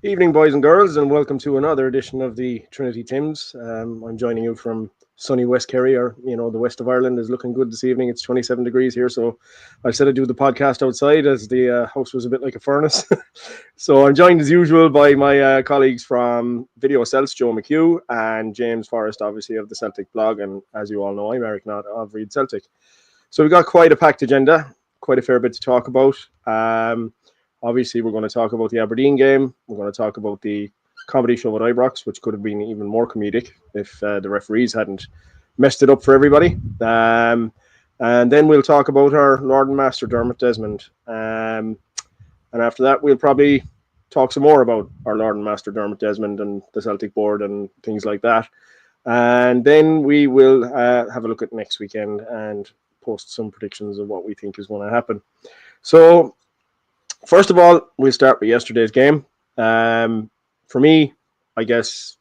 Evening, boys and girls, and welcome to another edition of the Trinity Tims. I'm joining you from sunny West Kerry, or the west of Ireland is looking good this evening. It's 27 degrees here, so I said I'd do the podcast outside as the house was a bit like a furnace. So I'm joined as usual by my colleagues from Video Celts, Joe McHugh and James Forrest, obviously of the Celtic blog, and as you all know, I'm Eric Knott of Read Celtic. So we've got quite a packed agenda, quite a fair bit to talk about. Obviously, we're going to talk about the Aberdeen game. We're going to talk about the comedy show at Ibrox, which could have been even more comedic if the referees hadn't messed it up for everybody. And then we'll talk about our Lord and Master Dermot Desmond. And after that, we'll probably talk some more about our Lord and Master Dermot Desmond and the Celtic board and things like that. And then we will have a look at next weekend and post some predictions of what we think is going to happen. So, first of all, we'll start with yesterday's game. For me, I guess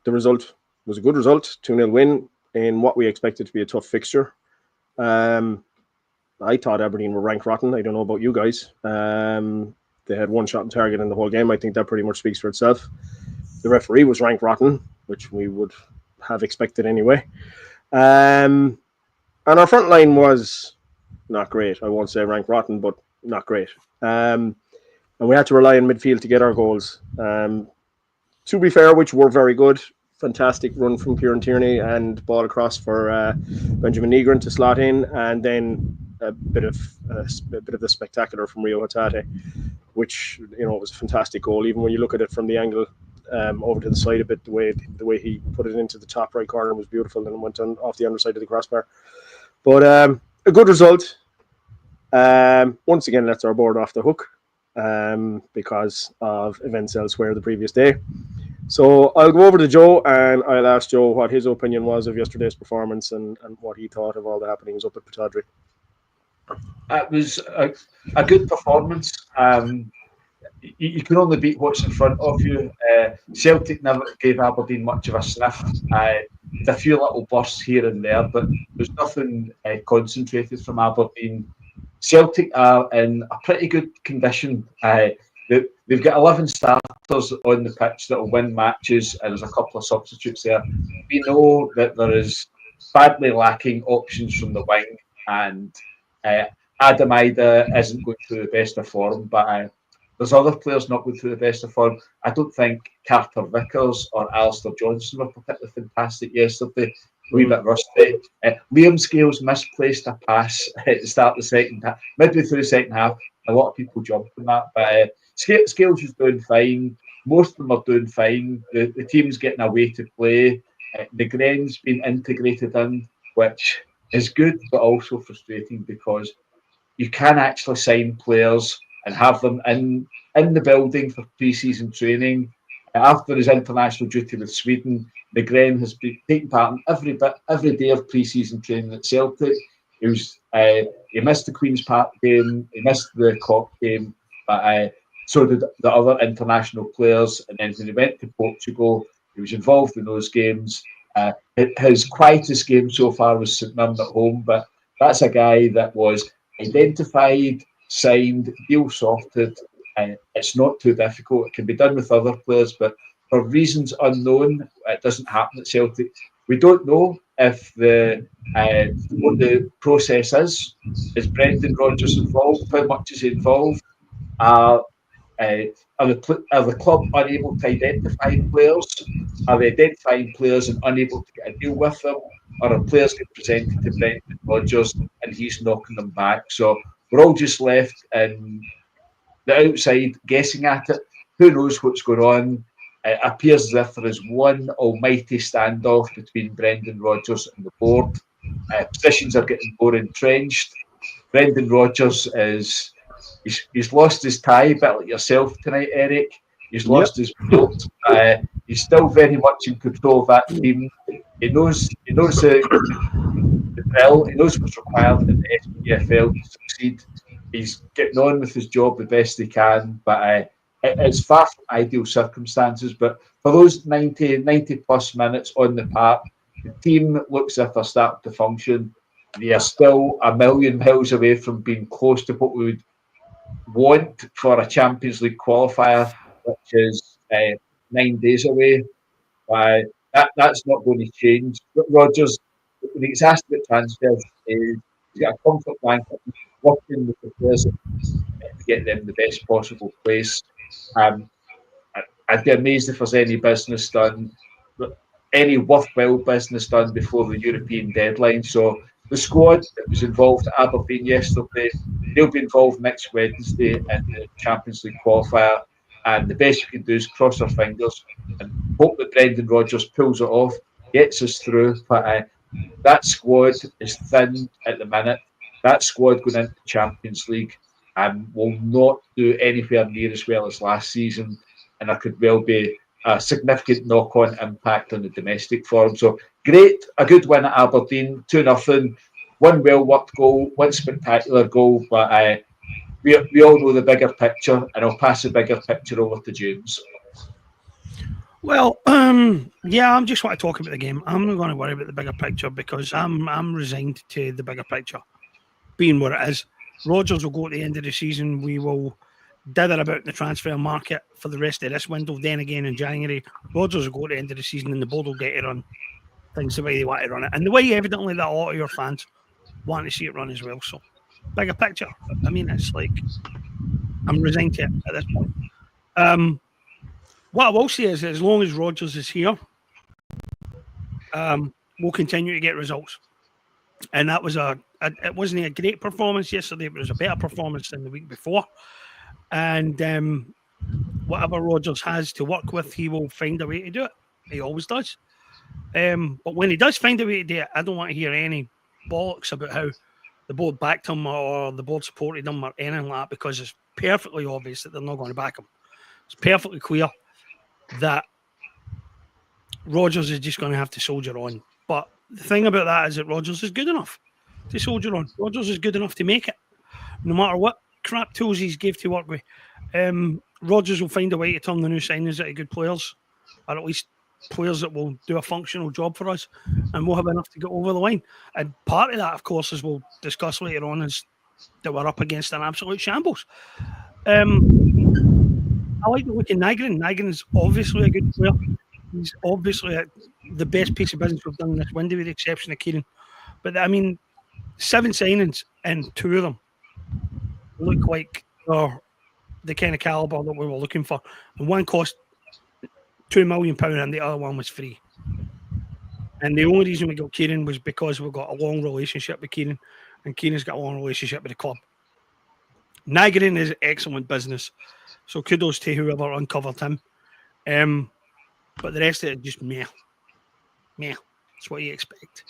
the result was a good result, 2-0 win in what we expected to be a tough fixture. I thought Aberdeen were ranked rotten. I don't know about you guys. They had one shot on target in the whole game. I think that pretty much speaks for itself. The referee was ranked rotten, which we would have expected anyway. And our front line was not great. I won't say ranked rotten, but not great. And we had to rely on midfield to get our goals. To be fair, which were very good. Fantastic run from Kieran Tierney and ball across for Benjamin Negron to slot in, and then a bit of the spectacular from Rio Hatate, which was a fantastic goal. Even when you look at it from the angle over to the side a bit, the way he put it into the top right corner was beautiful, and went on off the underside of the crossbar. But a good result. Once again, lets our board off the hook because of events elsewhere the previous day. So I'll go over to Joe and I'll ask Joe what his opinion was of yesterday's performance and what he thought of all the happenings up at Pittodrie. It was a good performance. You can only beat what's in front of you. Celtic never gave Aberdeen much of a sniff. A few little bursts here and there, but there's nothing concentrated from Aberdeen. Celtic are in a pretty good condition. They've got 11 starters on the pitch that will win matches, and there's a couple of substitutes there. We know that there is badly lacking options from the wing, and Adam Ida isn't going through the best of form, but there's other players not going through the best of form. I don't think Carter Vickers or Alistair Johnson were particularly fantastic yesterday. A wee bit rusty. Liam Scales misplaced a pass at the start of the second half, midway through the second half. A lot of people jumped on that, but Scales is doing fine. Most of them are doing fine. The team's getting a way to play. The Gren's been integrated in, which is good, but also frustrating because you can actually sign players and have them in the building for pre-season training. After his international duty with Sweden, Negren has been taking part in every day of pre-season training at Celtic. He missed the Queen's Park game, he missed the Cork game, but so did the other international players. And then when he went to Portugal, he was involved in those games. His quietest game so far was St Mirren at home, but that's a guy that was identified, signed, deal sorted. It's not too difficult. It can be done with other players, but for reasons unknown, it doesn't happen at Celtic. We don't know if what the process is. Is Brendan Rodgers involved? How much is he involved? Are the club unable to identify players? Are they identifying players and unable to get a deal with them? Or are players get presented to Brendan Rodgers and he's knocking them back? So we're all just left in the outside guessing at it. Who knows what's going on? It appears as if there is one almighty standoff between Brendan Rodgers and the board. Positions are getting more entrenched. Brendan Rodgers he's lost his tie, a bit like yourself tonight, Eric. He's lost his belt. He's still very much in control of that team. He knows the drill. He knows what's required in the SPFL to succeed. He's getting on with his job the best he can, but it's far from ideal circumstances. But for those 90 plus minutes on the park, the team looks as if they're starting to function. They are still a million miles away from being close to what we would want for a Champions League qualifier. which is 9 days away. That's not going to change. But Rodgers, when he's asked about transfers, he's got a comfort blanket, working with the players to get them the best possible place. Um, I'd be amazed if there's any business done, any worthwhile business done before the European deadline. So the squad that was involved at Aberdeen yesterday, they'll be involved next Wednesday in the Champions League qualifier. And the best we can do is cross our fingers and hope that Brendan Rodgers pulls it off, gets us through. But that squad is thin at the minute. That squad going into the Champions League will not do anywhere near as well as last season. And there could well be a significant knock-on impact on the domestic form. So great, a good win at Aberdeen, 2-0. One well-worked goal, one spectacular goal. But we all know the bigger picture, and I'll pass the bigger picture over to James. Well, yeah, I'm just want to talk about the game. I'm not going to worry about the bigger picture because I'm resigned to the bigger picture being what it is. Rodgers will go at the end of the season. We will dither about in the transfer market for the rest of this window. Then again in January, Rodgers will go at the end of the season and the board will get to run things the way they want to run it. And the way evidently that a lot of your fans want to see it run as well. So, bigger picture. I mean, it's like I'm resigned to it at this point. What I will say is that as long as Rodgers is here, we'll continue to get results. And that was it wasn't a great performance yesterday, but it was a better performance than the week before. And whatever Rodgers has to work with, he will find a way to do it. He always does. But when he does find a way to do it, I don't want to hear any bollocks about how the board backed him or the board supported him or anything like that, because it's perfectly obvious that they're not going to back him. It's perfectly clear that Rodgers is just going to have to soldier on. But the thing about that is that Rodgers is good enough to soldier on. Rodgers is good enough to make it, no matter what crap tools he's gave to work with. Rodgers will find a way to turn the new signings into good players, or at least players that will do a functional job for us, and we'll have enough to get over the line. And part of that, of course, as we'll discuss later on, is that we're up against an absolute shambles. I like the look of Nygren. Nygren is obviously a good player. He's obviously the best piece of business we've done in this window, with the exception of Kieran. But I mean, 7 signings and 2 of them look like they're the kind of calibre that we were looking for. And one cost £2 million and the other one was free. And the only reason we got Kieran was because we've got a long relationship with Kieran, and Kieran's got a long relationship with the club. Nygren is excellent business, so kudos to whoever uncovered him. But the rest of it just meh. That's what you expect.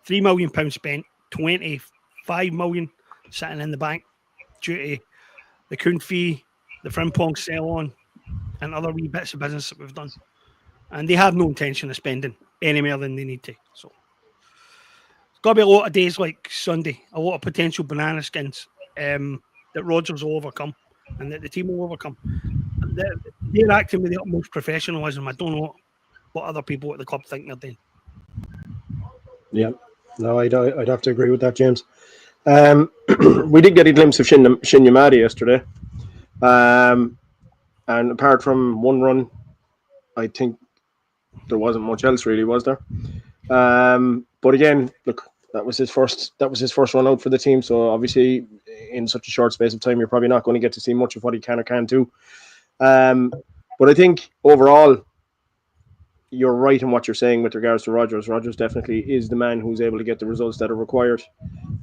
£3 million spent, 25 million sitting in the bank due to the Kuhn fee, the Frimpong sell on, and other wee bits of business that we've done. And they have no intention of spending any more than they need to. So it's got to be a lot of days like Sunday, a lot of potential banana skins that Rodgers will overcome and that the team will overcome. They're acting with the utmost professionalism. I don't know what other people at the club think they're doing. Yeah, no, I'd have to agree with that, James. We did get a glimpse of Shin Yamada yesterday. And apart from one run, I think there wasn't much else really, was there? But again, look, that was his first run out for the team. So obviously, in such a short space of time, you're probably not going to get to see much of what he can or can't do. But I think overall, you're right in what you're saying with regards to Rodgers. Rodgers definitely is the man who's able to get the results that are required.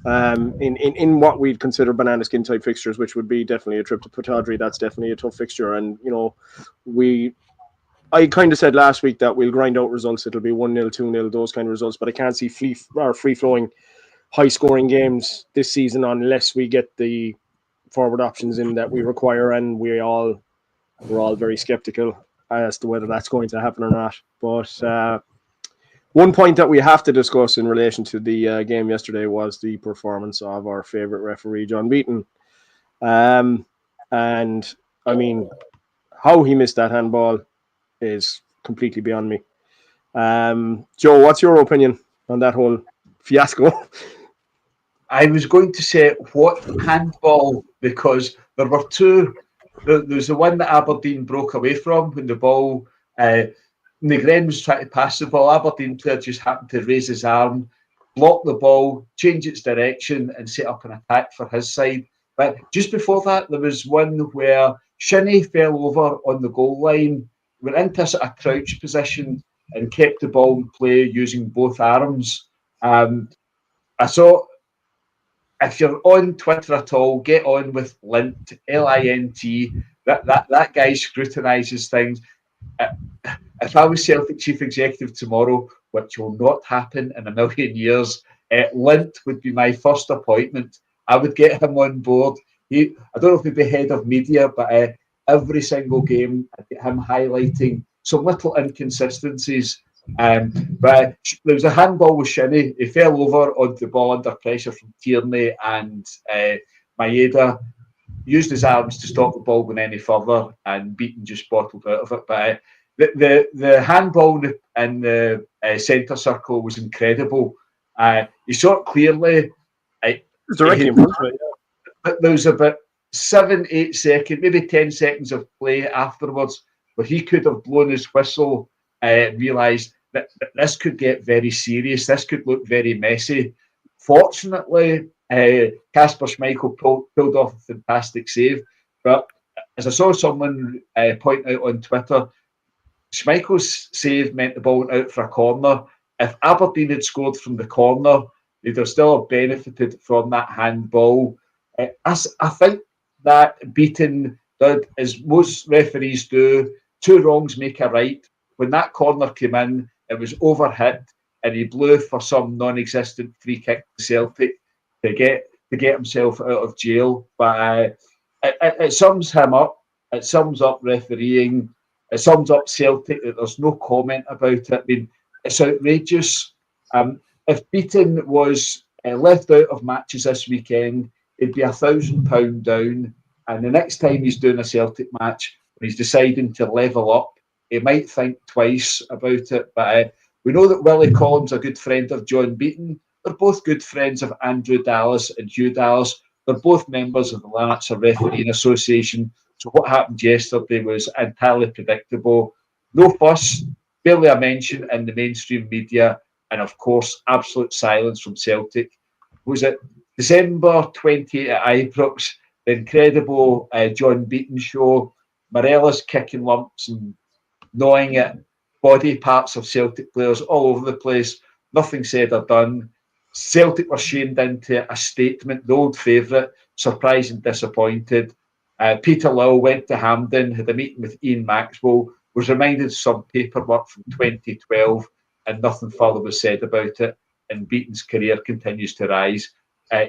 In what we'd consider banana skin type fixtures, which would be definitely a trip to Pataudry, that's definitely a tough fixture. And I kind of said last week that we'll grind out results. It'll be 1-0, 2-0, those kind of results. But I can't see free-flowing, high-scoring games this season unless we get the forward options in that we require. And we're all very skeptical as to whether that's going to happen or not. But one point that we have to discuss in relation to the game yesterday was the performance of our favourite referee, John Beaton. And, I mean, how he missed that handball is completely beyond me. Joe, what's your opinion on that whole fiasco? I was going to say, what handball? Because there were 2 There's the one that Aberdeen broke away from when the ball. Negren was trying to pass the ball. Aberdeen player just happened to raise his arm, block the ball, change its direction, and set up an attack for his side. But just before that, there was one where Shinnie fell over on the goal line, went into a sort of crouch position, and kept the ball in play using both arms. I saw, if you're on Twitter at all, get on with Lint, Lint. That guy scrutinises things. If I was Celtic chief executive tomorrow, which will not happen in a million years, Lint would be my first appointment. I would get him on board. I don't know if he'd be head of media, but every single game, I'd get him highlighting some little inconsistencies. But there was a handball with Shinnie. He fell over onto the ball under pressure from Tierney, and Maeda used his arms to stop the ball going any further, and Beaton just bottled out of it. But the handball in the centre circle was incredible. You saw it clearly. Directly in front of it, yeah. There was about 7-8 seconds, maybe 10 seconds of play afterwards where he could have blown his whistle, realised that this could get very serious. This could look very messy. Fortunately, Kasper Schmeichel pulled off a fantastic save. But as I saw someone point out on Twitter, Schmeichel's save meant the ball went out for a corner. If Aberdeen had scored from the corner, they'd have still benefited from that handball. I think that Beaton did, as most referees do, two wrongs make a right. When that corner came in, it was overhit, and he blew for some non-existent free kick to Celtic to get himself out of jail. But it sums him up. It sums up refereeing. It sums up Celtic. There's no comment about it. I mean, it's outrageous. If Beaton was left out of matches this weekend, he'd be £1,000 down. And the next time he's doing a Celtic match, when he's deciding to level up, he might think twice about it. But we know that Willie Collins, a good friend of John Beaton, they're both good friends of Andrew Dallas and Hugh Dallas. They're both members of the Lanarkshire Refereeing Association. So what happened yesterday was entirely predictable. No fuss, barely a mention in the mainstream media, and of course, absolute silence from Celtic. Was it December 20 at Ibrox, the incredible John Beaton show, Morella's kicking lumps and gnawing at body parts of Celtic players all over the place, nothing said or done. Celtic were shamed into a statement, the old favourite, surprised and disappointed. Peter Lill went to Hampden, had a meeting with Ian Maxwell, was reminded of some paperwork from 2012, and nothing further was said about it. And Beaton's career continues to rise.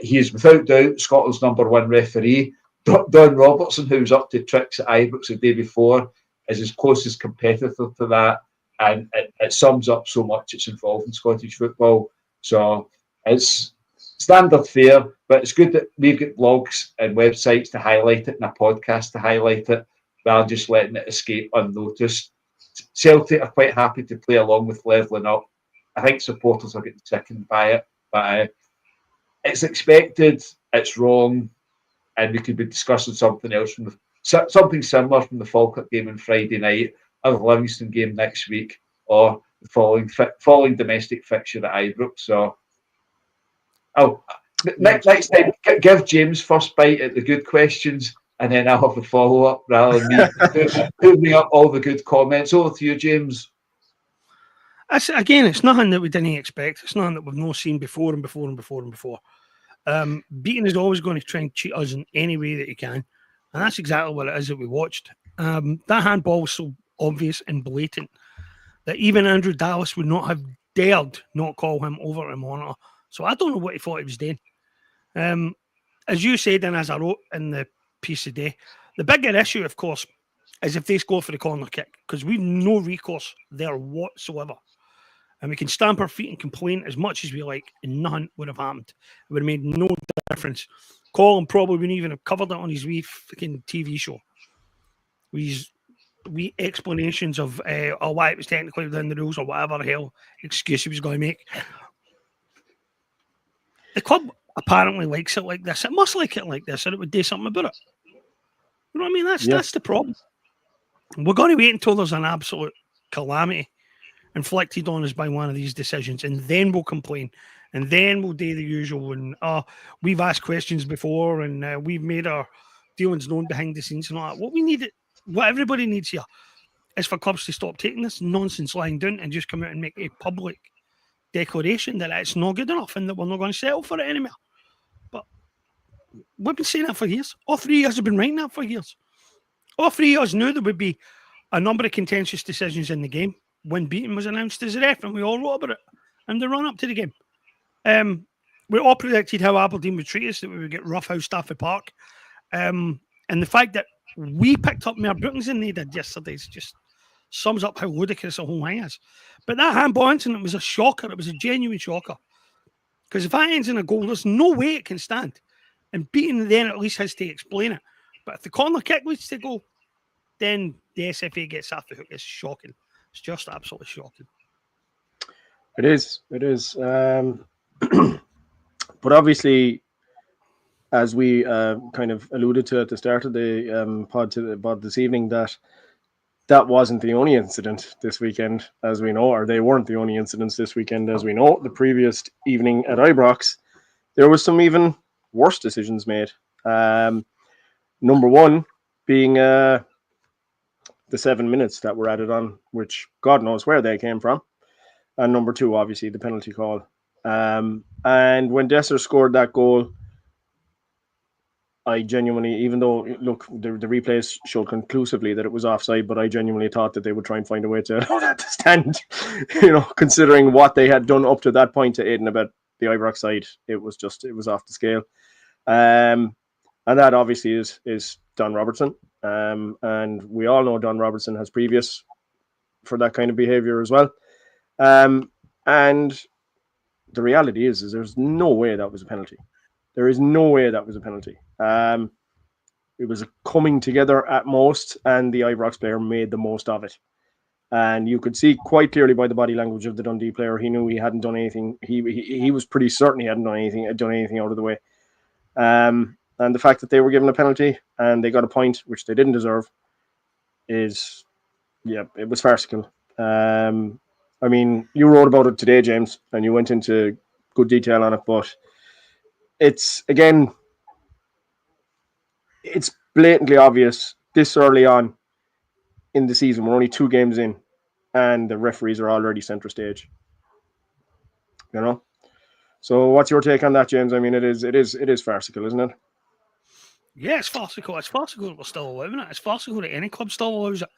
He is without doubt Scotland's #1 referee. Don Robertson, who was up to tricks at Ibrox the day before, is his closest competitor to that. And it sums up so much that's involved in Scottish football. So it's standard fare, but it's good that we've got blogs and websites to highlight it and a podcast to highlight it, rather than just letting it escape unnoticed. Celtic are quite happy to play along with levelling up. I think supporters are getting sickened by it, but it's expected, it's wrong, and we could be discussing something else something similar from the Falkirk game on Friday night, or the Livingston game next week, or the following domestic fixture at Ibrox. So, next time, give James first bite at the good questions, and then I'll have the follow-up rather than me putting up all the good comments. Over to you, James. Again, it's nothing that we didn't expect. It's nothing that we've not seen before and before. Beaton is always going to try and cheat us in any way that he can. And that's exactly what it is that we watched. That handball was so obvious and blatant that even Andrew Dallas would not have dared not call him over a monitor. So I don't know what he thought he was doing. As you said, and as I wrote in the piece today, the bigger issue, of course, is if they score for the corner kick, because we've no recourse there whatsoever. And we can stamp our feet and complain as much as we like, and nothing would have happened. It would have made no difference. Colin probably wouldn't even have covered it on his wee fucking TV show. Wee explanations of why it was technically within the rules or whatever the hell excuse he was going to make. The club apparently likes it like this. It must like it like this, and it would do something about it. You know what I mean? That's the problem. We're going to wait until there's an absolute calamity inflicted on us by one of these decisions, and then we'll complain, and then we'll do the usual. And we've asked questions before, and we've made our dealings known behind the scenes and all that. What everybody needs here is for clubs to stop taking this nonsense lying down and just come out and make a public declaration that it's not good enough and that we're not going to settle for it anymore. But we've been saying that for years. All 3 years have been writing that for years. All 3 years knew there would be a number of contentious decisions in the game when beating was announced as a ref, and we all wrote about it in the run-up to the game. We all predicted how Aberdeen would treat us, that we would get roughhoused Stafford Park. And the fact that we picked up more bookings than they did yesterday just sums up how ludicrous the whole thing is. But that handball incident was a shocker. It was a genuine shocker. Because if that ends in a goal, there's no way it can stand. And beating then at least has to explain it. But if the corner kick leads to go, then the SFA gets off the hook. It's shocking. It's just absolutely shocking. It is. But obviously, as we kind of alluded to at the start of the pod this evening, that wasn't the only incident this weekend, as we know, or they weren't the only incidents this weekend, as we know. The previous evening at Ibrox, there was some even worse decisions made. Number one being the 7 minutes that were added on, which God knows where they came from. And number two, obviously, the penalty call. And when Desser scored that goal, I genuinely, even though, look, the replays showed conclusively that it was offside, but I genuinely thought that they would try and find a way to stand, considering what they had done up to that point to Aidan about the Ibrox side. It was off the scale. And that obviously is Don Robertson. And we all know Don Robertson has previous for that kind of behaviour as well. And the reality is there's no way that was a penalty. There is no way that was a penalty. It was a coming together at most, and the Ibrox player made the most of it. And you could see quite clearly by the body language of the Dundee player, he knew he hadn't done anything. He was pretty certain he hadn't done anything out of the way. And the fact that they were given a penalty and they got a point, which they didn't deserve, it was farcical. I mean, you wrote about it today, James, and you went into good detail on it, but it's blatantly obvious this early on in the season. We're only 2 games in, and the referees are already centre stage. So what's your take on that, James? I mean, it is farcical, isn't it? Yeah, it's farcical. It's farcical that we're still allowing it. It's farcical that any club still allows it.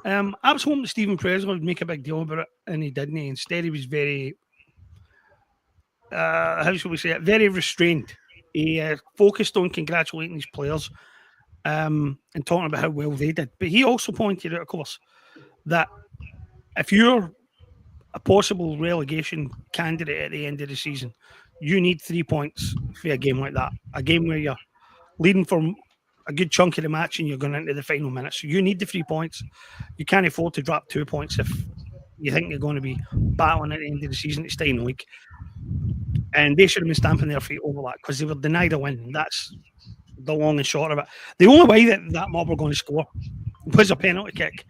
I was hoping that Stephen Presler would make a big deal about it, and he didn't. Instead, he was very, how shall we say it, very restrained. He focused on congratulating his players and talking about how well they did. But he also pointed out, of course, that if you're a possible relegation candidate at the end of the season, you need 3 points for a game like that. A game where you're leading for a good chunk of the match and you're going into the final minutes. So you need the 3 points. You can't afford to drop 2 points if you think you're going to be battling at the end of the season to stay in the league. And they should have been stamping their feet over that because they were denied a win. That's the long and short of it. The only way that mob were going to score was a penalty kick.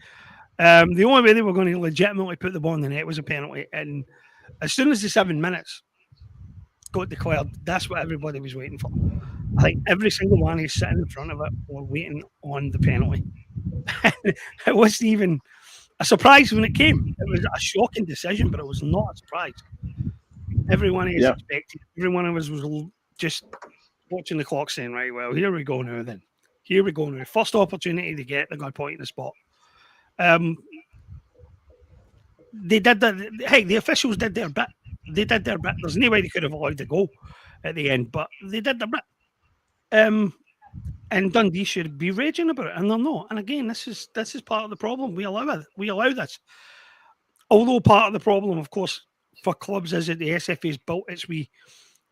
The only way they were going to legitimately put the ball in the net was a penalty. And as soon as the 7 minutes got declared, that's what everybody was waiting for. I think every single one who's sitting in front of it were waiting on the penalty. It wasn't even a surprise when it came. It was a shocking decision, but it was not a surprise. Everyone is expected. Everyone was just watching the clock saying, right, well, here we go now then. Here we go now. First opportunity to get the good point in the spot. They did that. Hey, the officials did their bit. They did their bit. There's no way they could have allowed the goal at the end, but they did their bit. And Dundee should be raging about it, and they're not. And again, this is part of the problem. We allow this. Although part of the problem, of course, for clubs is that the SFA's built its wee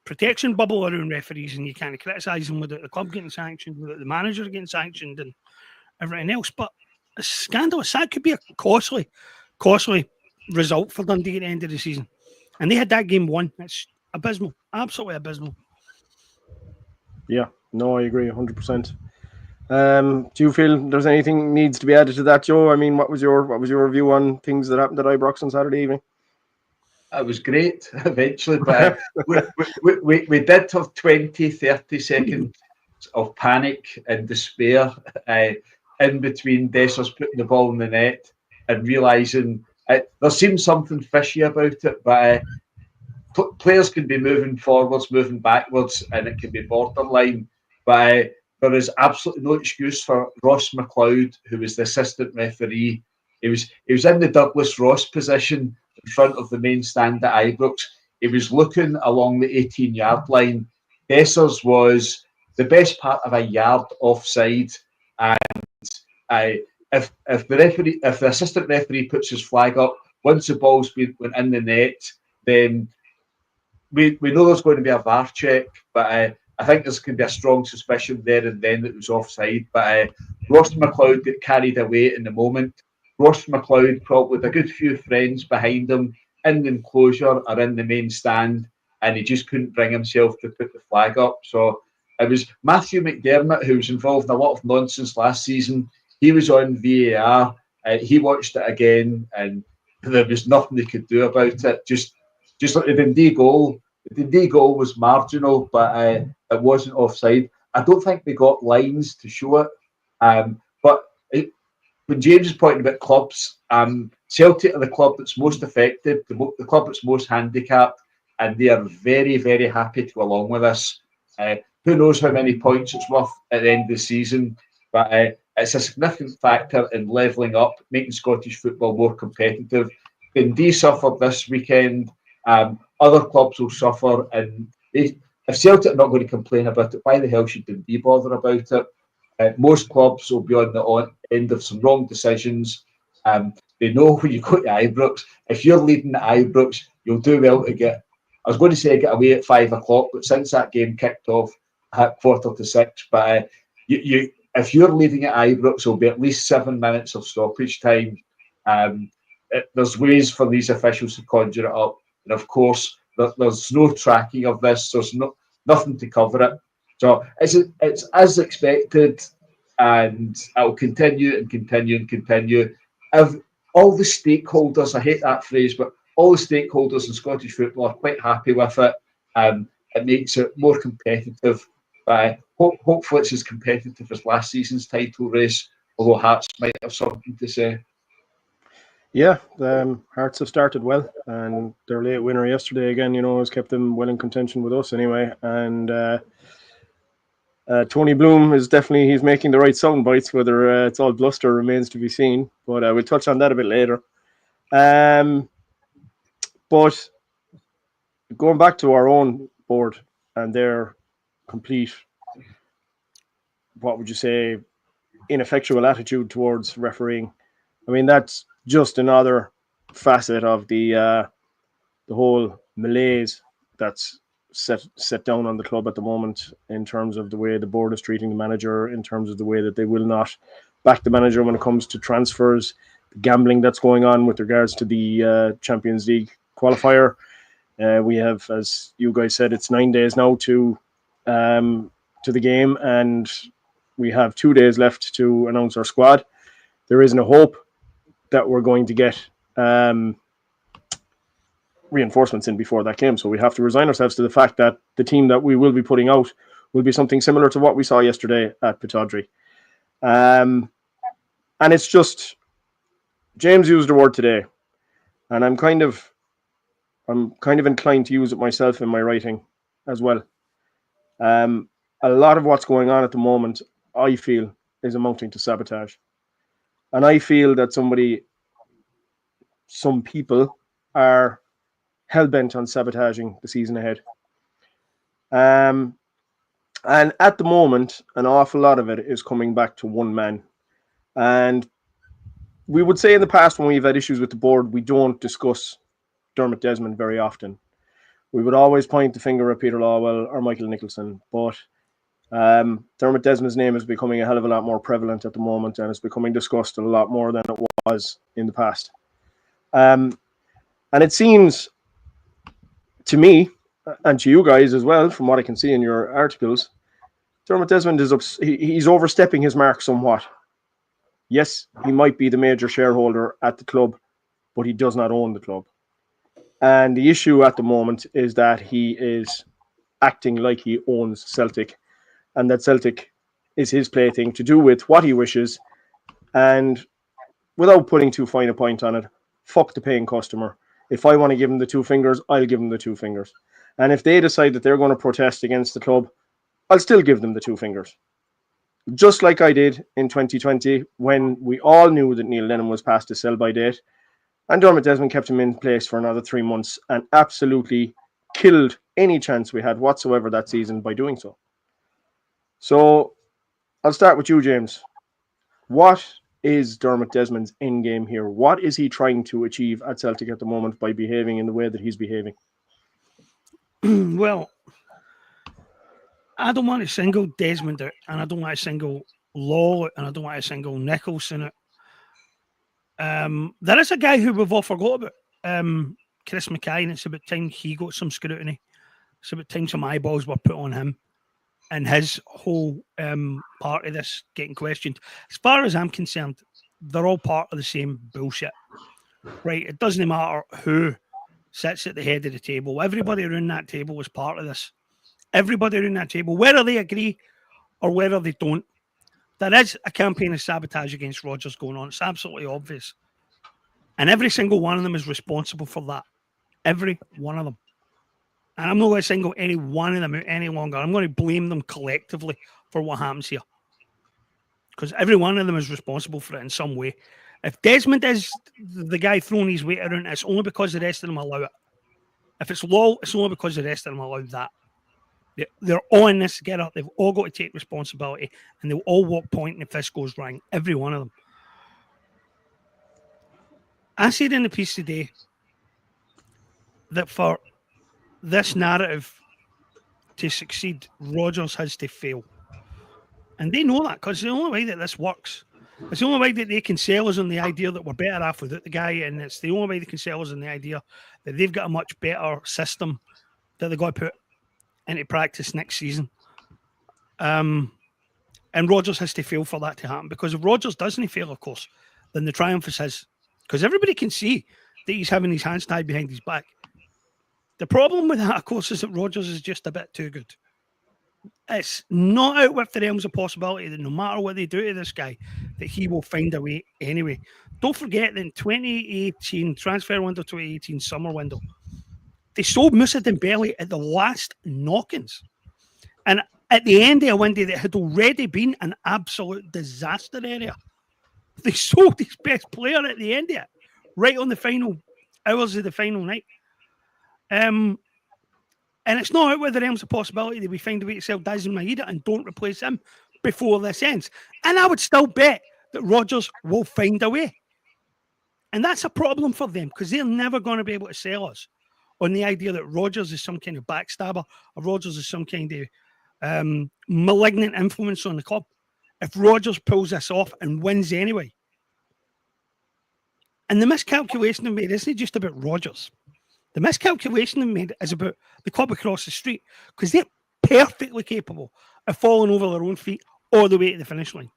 protection bubble around referees, and you can't criticise them without the club getting sanctioned, without the manager getting sanctioned, and everything else. But it's scandalous. That could be a costly result for Dundee at the end of the season. And they had that game won. It's abysmal. Absolutely abysmal. Yeah, no, I agree 100%. Do you feel there's anything needs to be added to that, Joe? I mean, what was your view on things that happened at Ibrox on Saturday evening? It was great eventually, but we did have 20, 30 seconds of panic and despair in between Dessers putting the ball in the net and realising there seems something fishy about it, but players can be moving forwards, moving backwards, and it can be borderline. But there is absolutely no excuse for Ross McLeod, who was the assistant referee. He was in the Douglas Ross position in front of the main stand at Ibrox. He was looking along the 18-yard line. Dessers was the best part of a yard offside, and if the assistant referee puts his flag up once the ball's went in the net, then we know there's going to be a VAR check, but I think there's going to be a strong suspicion there and then that it was offside. But Ross McLeod got carried away in the moment. Ross McLeod, probably with a good few friends behind him in the enclosure or in the main stand, and he just couldn't bring himself to put the flag up. So it was Matthew McDermott, who was involved in a lot of nonsense last season. He was on VAR. He watched it again, and there was nothing they could do about it. Just like the Dundee goal. The Dundee goal was marginal, but it wasn't offside. I don't think they got lines to show it. But when James is pointing about clubs, Celtic are the club that's most affected, the club that's most handicapped, and they are very, very happy to go along with us. Who knows how many points it's worth at the end of the season, but it's a significant factor in levelling up, making Scottish football more competitive. Dundee suffered this weekend. Other clubs will suffer, and if Celtic are not going to complain about it, why the hell should Dundee bother about it? Most clubs will be on the end of some wrong decisions. They know when you go to Ibrox, if you're leading at Ibrox, you'll do well to get, I was going to say get away at 5 o'clock, but since that game kicked off at 5:45, but if you're leading at Ibrox, there'll be at least 7 minutes of stoppage time. There's ways for these officials to conjure it up. And of course, there's no tracking of this. There's nothing to cover it. So it's as expected, and it'll continue and continue and continue. If all the stakeholders, I hate that phrase, but all the stakeholders in Scottish football are quite happy with it. It makes it more competitive. Hopefully it's as competitive as last season's title race, although Hearts might have something to say. Yeah, Hearts have started well, and their late winner yesterday again, has kept them well in contention with us anyway. And Tony Bloom he's making the right sound bites. Whether it's all bluster remains to be seen, but we'll touch on that a bit later. But going back to our own board and their complete, what would you say, ineffectual attitude towards refereeing. I mean, that's just another facet of the whole malaise that's set down on the club at the moment, in terms of the way the board is treating the manager, in terms of the way that they will not back the manager when it comes to transfers, the gambling that's going on with regards to the Champions League qualifier. We have, as you guys said, it's 9 days now to the game, and we have 2 days left to announce our squad. There isn't a hope that we're going to get reinforcements in before that game. So we have to resign ourselves to the fact that the team that we will be putting out will be something similar to what we saw yesterday at Pittodrie. And it's just, James used the word today, and I'm kind of inclined to use it myself in my writing as well. A lot of what's going on at the moment, I feel, is amounting to sabotage. And I feel that some people are hell-bent on sabotaging the season ahead. And at the moment, an awful lot of it is coming back to one man. And we would say in the past, when we've had issues with the board, we don't discuss Dermot Desmond very often. We would always point the finger at Peter Lawwell or Michael Nicholson, but Dermot Desmond's name is becoming a hell of a lot more prevalent at the moment, and it's becoming discussed a lot more than it was in the past. And it seems to me, and to you guys as well, from what I can see in your articles, Dermot Desmond he's overstepping his mark somewhat. Yes, he might be the major shareholder at the club, but he does not own the club. And the issue at the moment is that he is acting like he owns Celtic, and that Celtic is his plaything to do with what he wishes. And without putting too fine a point on it, fuck the paying customer. If I want to give him the two fingers, I'll give him the two fingers. And if they decide that they're going to protest against the club, I'll still give them the two fingers. Just like I did in 2020 when we all knew that Neil Lennon was past his sell-by date, and Dermot Desmond kept him in place for another 3 months and absolutely killed any chance we had whatsoever that season by doing so. So I'll start with you, James. What is Dermot Desmond's end game here? What is he trying to achieve at Celtic at the moment by behaving in the way that he's behaving? Well, I don't want to single Desmond out, and I don't want to single Law out, and I don't want to single Nicholson out. There is a guy who we've all forgot about, Chris Mackay, and it's about time he got some scrutiny. It's about time some eyeballs were put on him and his whole part of this getting questioned. As far as I'm concerned, they're all part of the same bullshit, right? It doesn't matter who sits at the head of the table. Everybody around that table was part of this. Everybody around that table, whether they agree or whether they don't, there is a campaign of sabotage against Rodgers going on. It's absolutely obvious. And every single one of them is responsible for that. Every one of them. And I'm not going to single any one of them out any longer. I'm going to blame them collectively for what happens here. Because every one of them is responsible for it in some way. If Desmond is the guy throwing his weight around, it's only because the rest of them allow it. If it's Law, it's only because the rest of them allow that. They're all in this together. They've all got to take responsibility, and they'll all walk pointing if this goes wrong. Every one of them. I said in the piece today that for this narrative to succeed, Rodgers has to fail. And they know that because the only way that this works, it's the only way that they can sell us on the idea that we're better off without the guy, and it's the only way they can sell us on the idea that they've got a much better system that they've got to put into practice next season. And Rodgers has to fail for that to happen, because if Rodgers doesn't fail, of course, then the triumph is his. Because everybody can see that he's having his hands tied behind his back. The problem with that, of course, is that Rodgers is just a bit too good. It's not out with the realms of possibility that no matter what they do to this guy, that he will find a way anyway. Don't forget that in 2018, transfer window 2018, summer window, they sold Moussa Dembele at the last knock-ins. And at the end of a window that had already been an absolute disaster area. They sold his best player at the end of it, right on the final hours of the final night. And it's not out with the realms of possibility that we find a way to sell Desmond Maeda and don't replace him before this ends. And I would still bet that Rodgers will find a way. And that's a problem for them, because they're never going to be able to sell us on the idea that Rodgers is some kind of backstabber, or Rodgers is some kind of malignant influence on the club. If Rodgers pulls this off and wins anyway. And the miscalculation they've made isn't just about Rodgers. The miscalculation they've made is about the club across the street, because they're perfectly capable of falling over their own feet all the way to the finish line.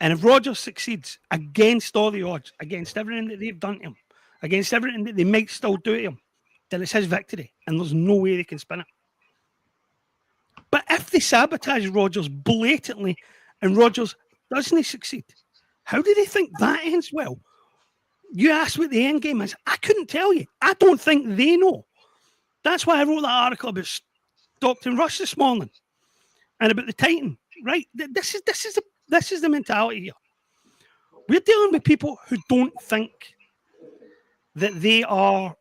And if Rodgers succeeds against all the odds, against everything that they've done to him, against everything that they might still do to him, then it's his victory, and there's no way they can spin it. But if they sabotage Rodgers blatantly and Rodgers doesn't succeed, how do they think that ends well? You asked what the end game is. I couldn't tell you. I don't think they know. That's why I wrote that article about Stockton Rush this morning and about the Titan. Right? This is the mentality here. We're dealing with people who don't think that they are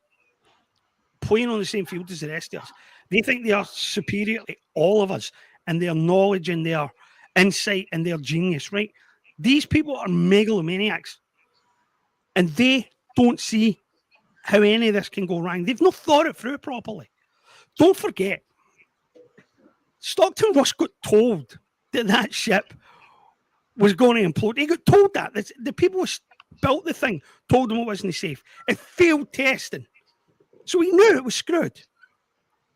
playing on the same field as the rest of us. They think they are superior to all of us and their knowledge and their insight and their genius, right? These people are megalomaniacs, and they don't see how any of this can go wrong. They've not thought it through properly. Don't forget, Stockton Rush got told that ship was going to implode. He got told that. The people who built the thing told him it wasn't safe. It failed testing. So he knew it was screwed.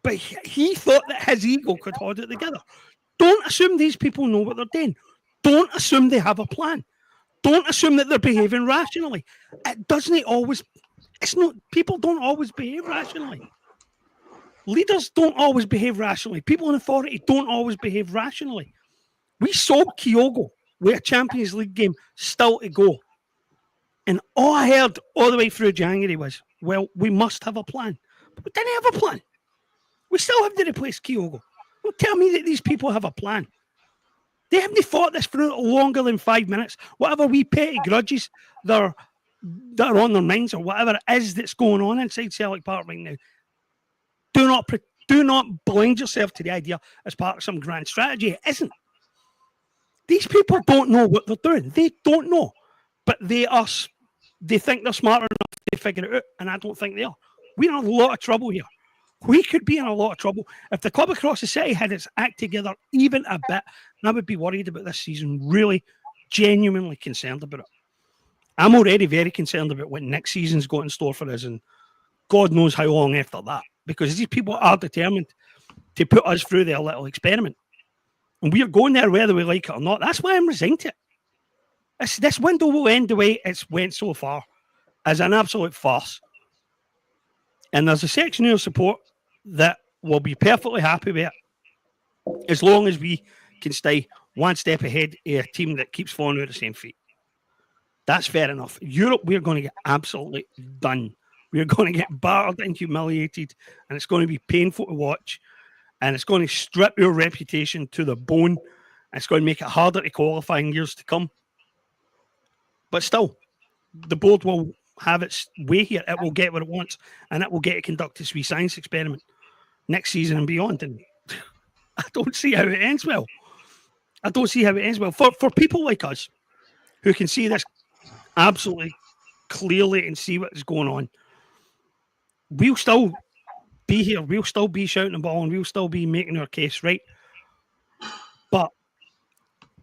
But he thought that his ego could hold it together. Don't assume these people know what they're doing. Don't assume they have a plan. Don't assume that they're behaving rationally. It doesn't always. It's not. People don't always behave rationally. Leaders don't always behave rationally. People in authority don't always behave rationally. We saw Kyogo with a Champions League game still to go. And all I heard all the way through January was, well, we must have a plan. But we didn't have a plan. We still have to replace Kyogo. Don't tell me that these people have a plan. They haven't fought this for longer than 5 minutes. Whatever wee petty grudges that are on their minds or whatever it is that's going on inside Celtic Park right now. Do not blind yourself to the idea as part of some grand strategy. It isn't. These people don't know what they're doing. They don't know. But they think they're smart enough to figure it out, and I don't think they are. We're in a lot of trouble here. We could be in a lot of trouble. If the club across the city had its act together even a bit, I would be worried about this season, really genuinely concerned about it. I'm already very concerned about what next season's got in store for us, and God knows how long after that, because these people are determined to put us through their little experiment. And we are going there whether we like it or not. That's why I'm resigned to it. This window will end the way it's went so far, as an absolute farce. And there's a section of support that will be perfectly happy with it, as long as we can stay one step ahead of a team that keeps falling out of the same feet. That's fair enough. Europe, we're going to get absolutely done. We're going to get battered and humiliated, and it's going to be painful to watch, and it's going to strip your reputation to the bone. It's going to make it harder to qualify in years to come. But still, the board will have its way here. It will get what it wants, and it will get to conduct its wee science experiment next season and beyond. And I don't see how it ends well. I don't see how it ends well. For people like us who can see this absolutely clearly and see what is going on, we'll still be here. We'll still be shouting the ball, and we'll still be making our case, right? But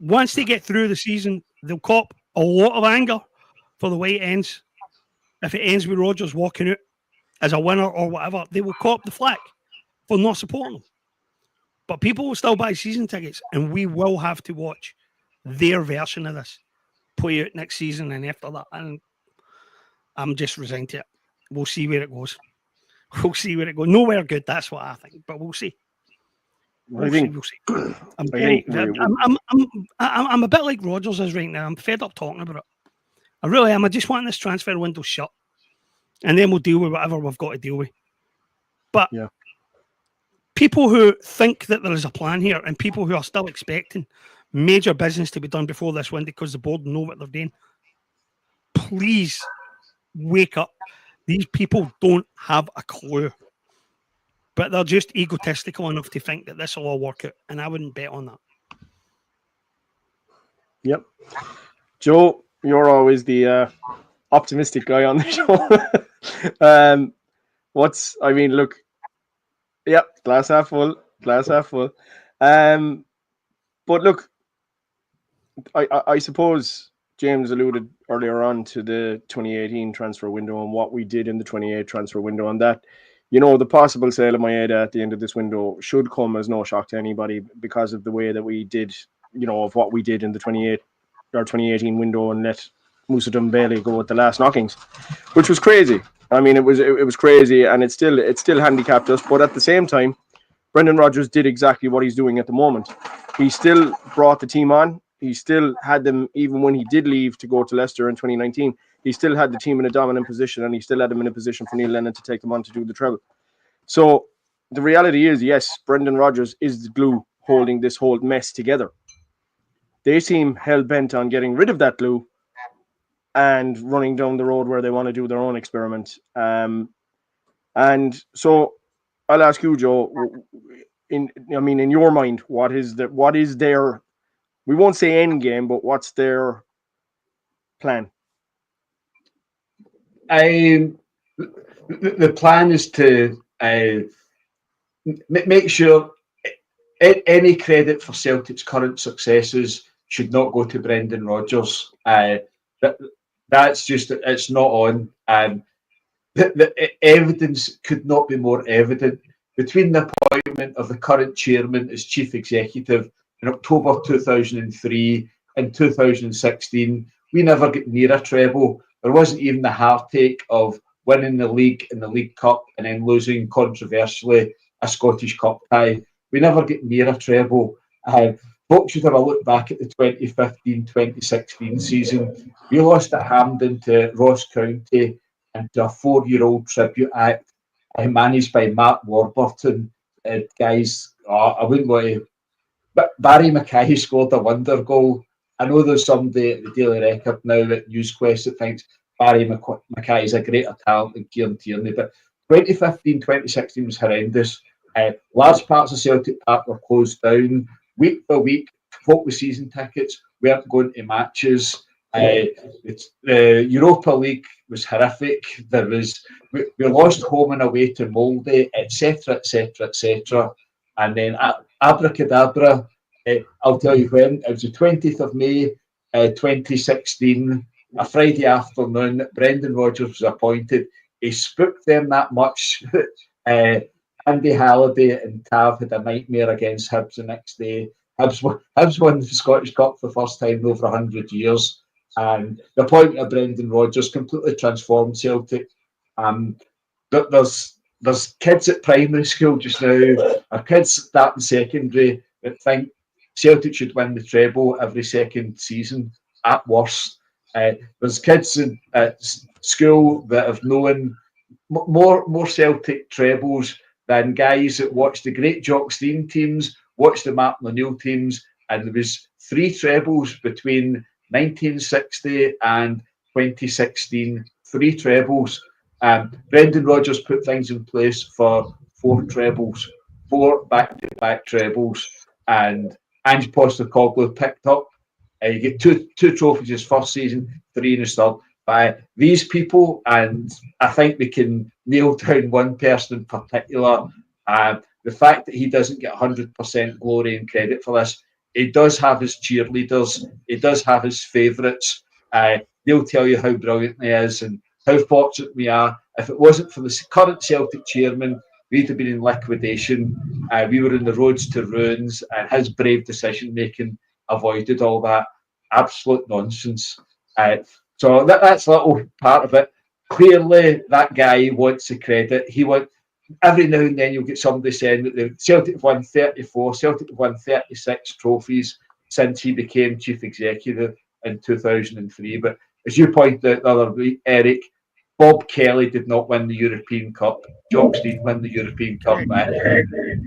once they get through the season, they'll cop a lot of anger for the way it ends. If it ends with Rodgers walking out as a winner or whatever, they will cop the flack for not supporting them. But people will still buy season tickets, and we will have to watch their version of this play out next season and after that. And I'm just resigned to it. We'll see where it goes. We'll see where it goes. Nowhere good, that's what I think. But we'll see. We'll see. I'm a bit like Rodgers is right now. I'm fed up talking about it. I really am. I just want this transfer window shut, and then we'll deal with whatever we've got to deal with. But people who think that there is a plan here, and people who are still expecting major business to be done before this window because the board know what they're doing, please wake up. These people don't have a clue. But they're just egotistical enough to think that this will all work out, and I wouldn't bet on that. Yep. Joe, you're always the optimistic guy on the show. Look, glass half full. But look, I suppose James alluded earlier on to the 2018 transfer window and what we did in the 28 transfer window, and that, the possible sale of Maeda at the end of this window should come as no shock to anybody because of the way that we did, of what we did in the 2018 window and let Moussa Dembele go at the last knockings, which was crazy. I mean, it was crazy, and it still handicapped us. But at the same time, Brendan Rodgers did exactly what he's doing at the moment. He still brought the team on. He still had them, even when he did leave to go to Leicester in 2019, he still had the team in a dominant position, and he still had them in a position for Neil Lennon to take them on to do the treble. So the reality is, yes, Brendan Rodgers is the glue holding this whole mess together. They seem hell-bent on getting rid of that glue and running down the road where they want to do their own experiment. And so I'll ask you, Joe, in your mind, what is their, we won't say end game, but what's their plan? The plan is to make sure any credit for Celtic's current successes should not go to Brendan Rodgers. That's just, it's not on. The evidence could not be more evident between the appointment of the current chairman as chief executive in October 2003 and 2016, we never got near a treble. There wasn't even the heartache of winning the league and the League Cup and then losing controversially a Scottish Cup tie. We never get near a treble. Folks should have a look back at the 2015-2016 season. We lost at Hampden to Ross County and to a 4-year-old tribute act managed by Mark Warburton. Guys, I wouldn't want to... But Barry Mackay scored a wonder goal. I know there's somebody at the Daily Record now at NewsQuest that thinks Barry Mackay is a greater talent than Kieran Tierney, but 2015-2016 was horrendous. Large parts of Celtic Park were closed down. Week by week, folk with season tickets weren't going to matches. The Europa League was horrific. We lost home and away to Molde, etc., etc., etc. And then abracadabra, I'll tell you when. It was the 20th of May, 2016, a Friday afternoon. Brendan Rodgers was appointed. He spooked them that much. Andy Halliday and Tav had a nightmare against Hibs the next day. Hibs won the Scottish Cup for the first time in over 100 years. And the appointment of Brendan Rodgers completely transformed Celtic. There's kids at primary school just now, or kids starting secondary, that think Celtic should win the treble every second season, at worst. There's kids at school that have known more Celtic trebles than guys that watch the great Jock Stein teams, watch the Martin O'Neill teams, and there was 3 trebles between 1960 and 2016, 3 trebles. Brendan Rodgers put things in place for 4 trebles, 4 back-to-back trebles, and Ange Postecoglou picked up. You get two trophies his first season, 3 in his third, by these people, and I think we can nail down one person in particular. The fact that he doesn't get 100% glory and credit for this, he does have his cheerleaders, he does have his favourites. They'll tell you how brilliant he is and how fortunate we are. If it wasn't for the current Celtic chairman, we'd have been in liquidation. We were in the roads to ruins, and his brave decision-making avoided all that. Absolute nonsense. So that's a little part of it. Clearly, that guy wants the credit. Every now and then you'll get somebody saying that Celtic have won 34, Celtic have won 36 trophies since he became chief executive in 2003. But as you pointed out the other week, Eric, Bob Kelly did not win the European Cup. Jock Stein won the European Cup.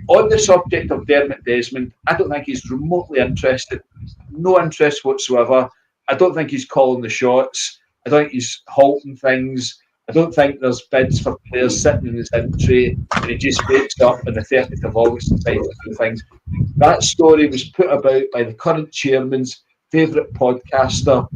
On the subject of Dermot Desmond, I don't think he's remotely interested. No interest whatsoever. I don't think he's calling the shots. I don't think he's halting things. I don't think there's bids for players sitting in his entry and he just wakes up on the 30th of August and decides to do things. That story was put about by the current chairman's favourite podcaster.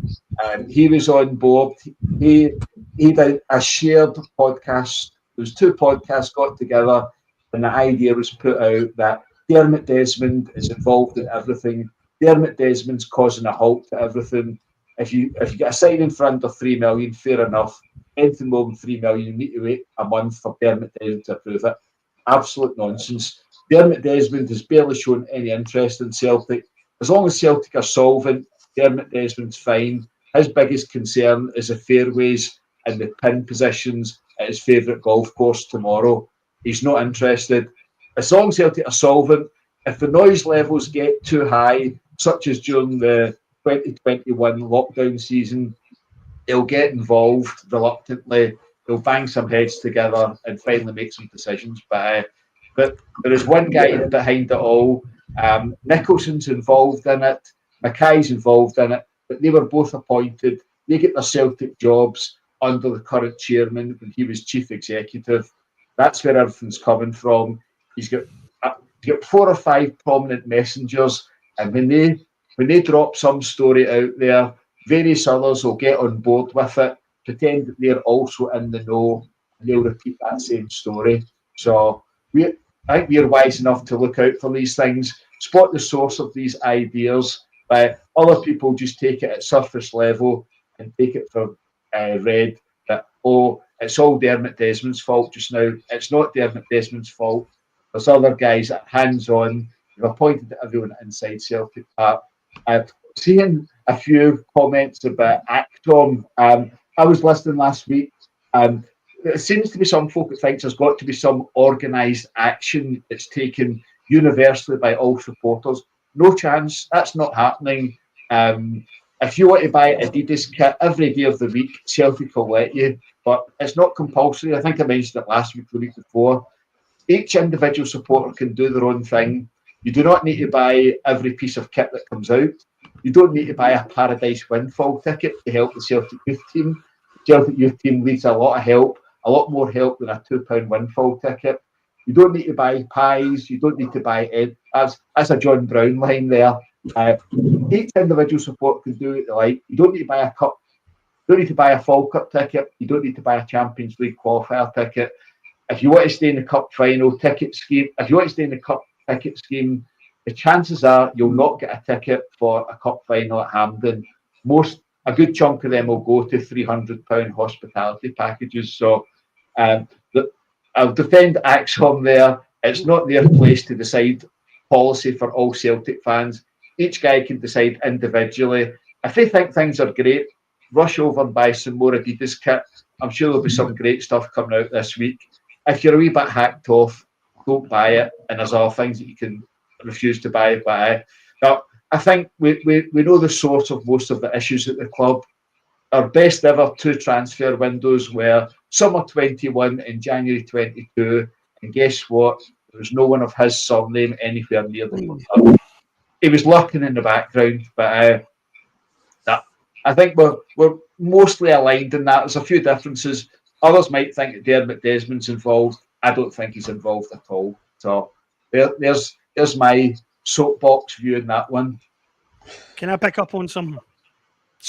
He was on board. He did a shared podcast. There was 2 podcasts got together, and the idea was put out that Dermot Desmond is involved in everything. Dermot Desmond's causing a halt to everything. If you get a signing for under 3 million, fair enough. Anything more than 3 million, you need to wait a month for Dermot Desmond to approve it. Absolute nonsense. Dermot Desmond has barely shown any interest in Celtic. As long as Celtic are solvent, Dermot Desmond's fine. His biggest concern is the fairways and the pin positions at his favourite golf course tomorrow. He's not interested. As long as Celtic are solvent, if the noise levels get too high, such as during the 2021 lockdown season, he'll get involved reluctantly. He'll bang some heads together and finally make some decisions. But there is one guy behind it all. Nicholson's involved in it. Mackay's involved in it. But they were both appointed. They get their Celtic jobs under the current chairman when he was chief executive. That's where everything's coming from. He's got 4 or 5 prominent messengers, and when they drop some story out there, various others will get on board with it, pretend that they're also in the know, and they'll repeat that same story. So I think we're wise enough to look out for these things, spot the source of these ideas, but other people just take it at surface level and take it for read that, oh, it's all Dermot Desmond's fault just now. It's not Dermot Desmond's fault. There's other guys that hands-on. They've appointed everyone inside Celtic Park. I've seen a few comments about Actom. I was listening last week. There seems to be some folk that thinks there's got to be some organised action that's taken universally by all supporters. No chance. That's not happening. If you want to buy Adidas kit every day of the week, Celtic will let you, but it's not compulsory. I think I mentioned it last week, the week before. Each individual supporter can do their own thing. You do not need to buy every piece of kit that comes out. You don't need to buy a Paradise Windfall ticket to help the Celtic youth team. The Celtic youth team needs a lot of help, a lot more help than a £2 Windfall ticket. You don't need to buy pies. You don't need to buy that's a John Brown line there. Each individual support can do what they like. You don't need to buy a cup. You don't need to buy a Fall Cup ticket. You don't need to buy a Champions League qualifier ticket. If you want to stay in the cup final ticket scheme, the chances are you'll not get a ticket for a cup final at Hampden. A good chunk of them will go to £300 hospitality packages. So I'll defend Axon there. It's not their place to decide policy for all Celtic fans. Each guy can decide individually. If they think things are great, rush over and buy some more Adidas kit. I'm sure there'll be some great stuff coming out this week. If you're a wee bit hacked off, don't buy it. And there's other things that you can refuse to buy. Now, I think we know the source of most of the issues at the club. Our best ever 2 transfer windows were summer 21 and January 22. And guess what? There was no one of his surname anywhere near the club. He was lurking in the background, but I think we're mostly aligned in that. There's a few differences. Others might think that Dermot Desmond's involved. I don't think he's involved at all. So there's my soapbox view in that one. Can I pick up on some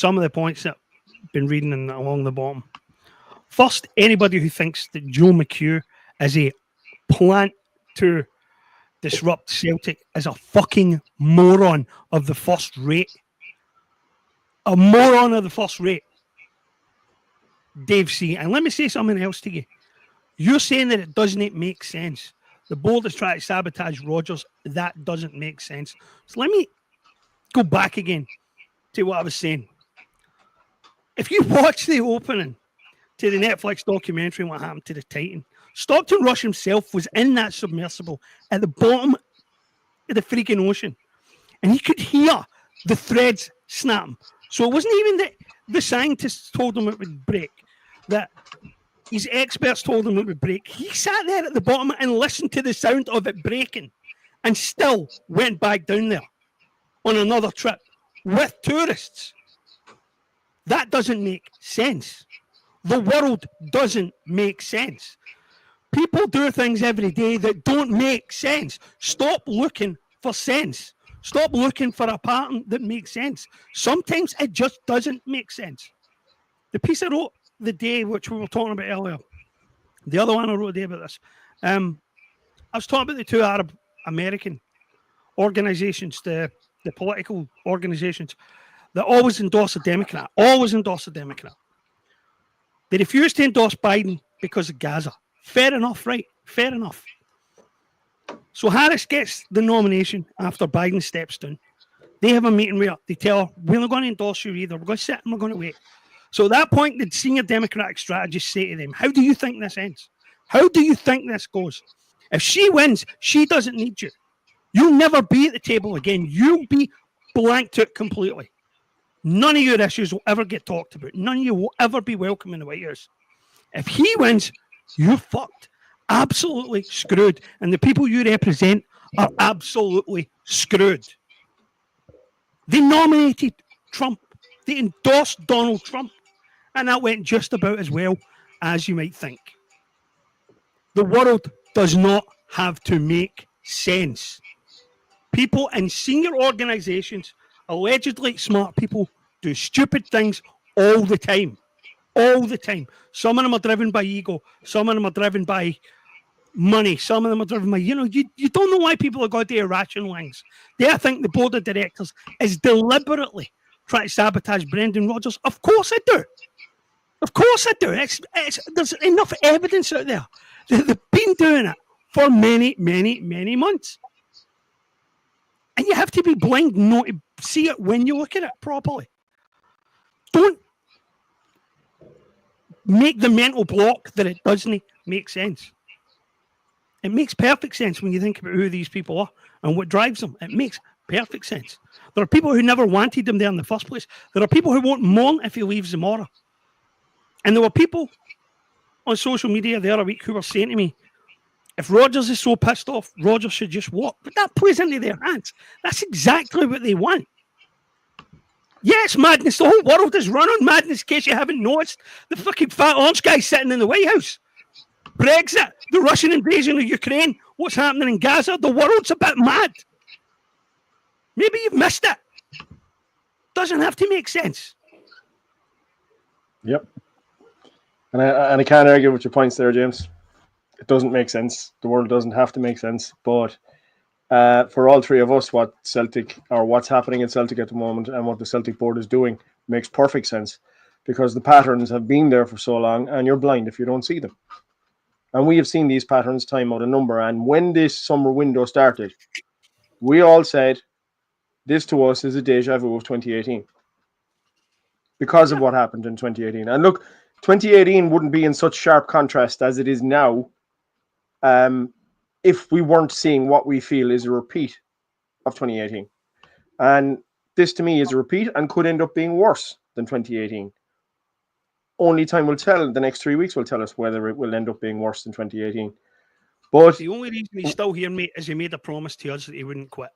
of the points that I've been reading along the bottom? First, anybody who thinks that Joe McHugh is a plant to disrupt Celtic is a fucking moron of the first rate. A moron of the first rate. Dave C. And let me say something else to you. You're saying that it doesn't make sense. The board is trying to sabotage Rodgers. That doesn't make sense. So let me go back again to what I was saying. If you watch the opening to the Netflix documentary What Happened to the Titan, Stockton Rush himself was in that submersible at the bottom of the freaking ocean. And he could hear the threads snapping. So it wasn't even that the scientists told him it would break, that his experts told him it would break. He sat there at the bottom and listened to the sound of it breaking and still went back down there on another trip with tourists. That doesn't make sense. The world doesn't make sense. People do things every day that don't make sense. Stop looking for sense. Stop looking for a pattern that makes sense. Sometimes it just doesn't make sense. The piece I wrote the day, which we were talking about earlier, the other one I wrote a day about this, I was talking about the 2 Arab American organizations, the political organizations that always endorse a Democrat, They refused to endorse Biden because of Gaza. Fair enough, right? Fair enough. So Harris gets the nomination after Biden steps down. They have a meeting where they tell her, we're not going to endorse you either. We're going to sit and we're going to wait. So at that point, the senior Democratic strategists say to them, how do you think this ends? How do you think this goes? If she wins, she doesn't need you. You'll never be at the table again. You'll be blanked out completely. None of your issues will ever get talked about. None of you will ever be welcome in the White House. If he wins, you're fucked. Absolutely screwed. And the people you represent are absolutely screwed. They nominated Trump. They endorsed Donald Trump. And that went just about as well as you might think. The world does not have to make sense. People in senior organizations, allegedly smart people, do stupid things all the time. All the time. Some of them are driven by ego. Some of them are driven by money. Some of them are driven by, you don't know why people are going to do irrational things. I think the board of directors is deliberately trying to sabotage Brendan Rodgers. Of course I do. Of course I do. There's enough evidence out there. They've been doing it for many, many, many months. And you have to be blind not to see it when you look at it properly. Don't make the mental block that it doesn't make sense. It makes perfect sense when you think about who these people are and what drives them. It makes perfect sense. There are people who never wanted him there in the first place. There are people who won't mourn if he leaves tomorrow. And there were people on social media the other week who were saying to me, if Rodgers is so pissed off, Rodgers should just walk. But that plays into their hands. That's exactly what they want. Yes, madness. The whole world is run on madness, in case you haven't noticed. The fucking fat orange guy sitting in the White House. Brexit, the Russian invasion of Ukraine, what's happening in Gaza, the world's a bit mad. Maybe you've missed it. Doesn't have to make sense. Yep. And I can't argue with your points there, James. It doesn't make sense. The world doesn't have to make sense. But for all three of us, what Celtic or what's happening in Celtic at the moment and what the Celtic board is doing makes perfect sense, because the patterns have been there for so long and you're blind if you don't see them. And we have seen these patterns time out of number. And when this summer window started, we all said this to us is a deja vu of 2018 because of what happened in 2018. And look, 2018 wouldn't be in such sharp contrast as it is now if we weren't seeing what we feel is a repeat of 2018. And this to me is a repeat and could end up being worse than 2018. Only time will tell. The next 3 weeks will tell us whether it will end up being worse than 2018. But the only reason he's still here, mate, is he made a promise to us that he wouldn't quit.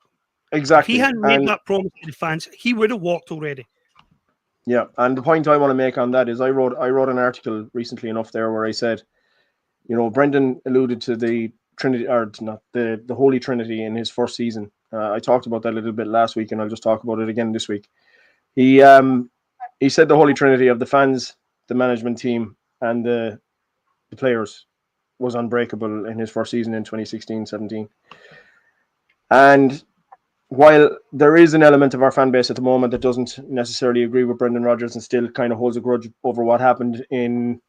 Exactly. If he hadn't made that promise to the fans, he would have walked already. Yeah, and the point I want to make on that is I wrote an article recently enough there where I said, Brendan alluded to the Trinity, or not the Holy Trinity in his first season. I talked about that a little bit last week, and I'll just talk about it again this week. He said the Holy Trinity of the fans, the management team, and the players was unbreakable in his first season in 2016-17. And while there is an element of our fan base at the moment that doesn't necessarily agree with Brendan Rodgers and still kind of holds a grudge over what happened in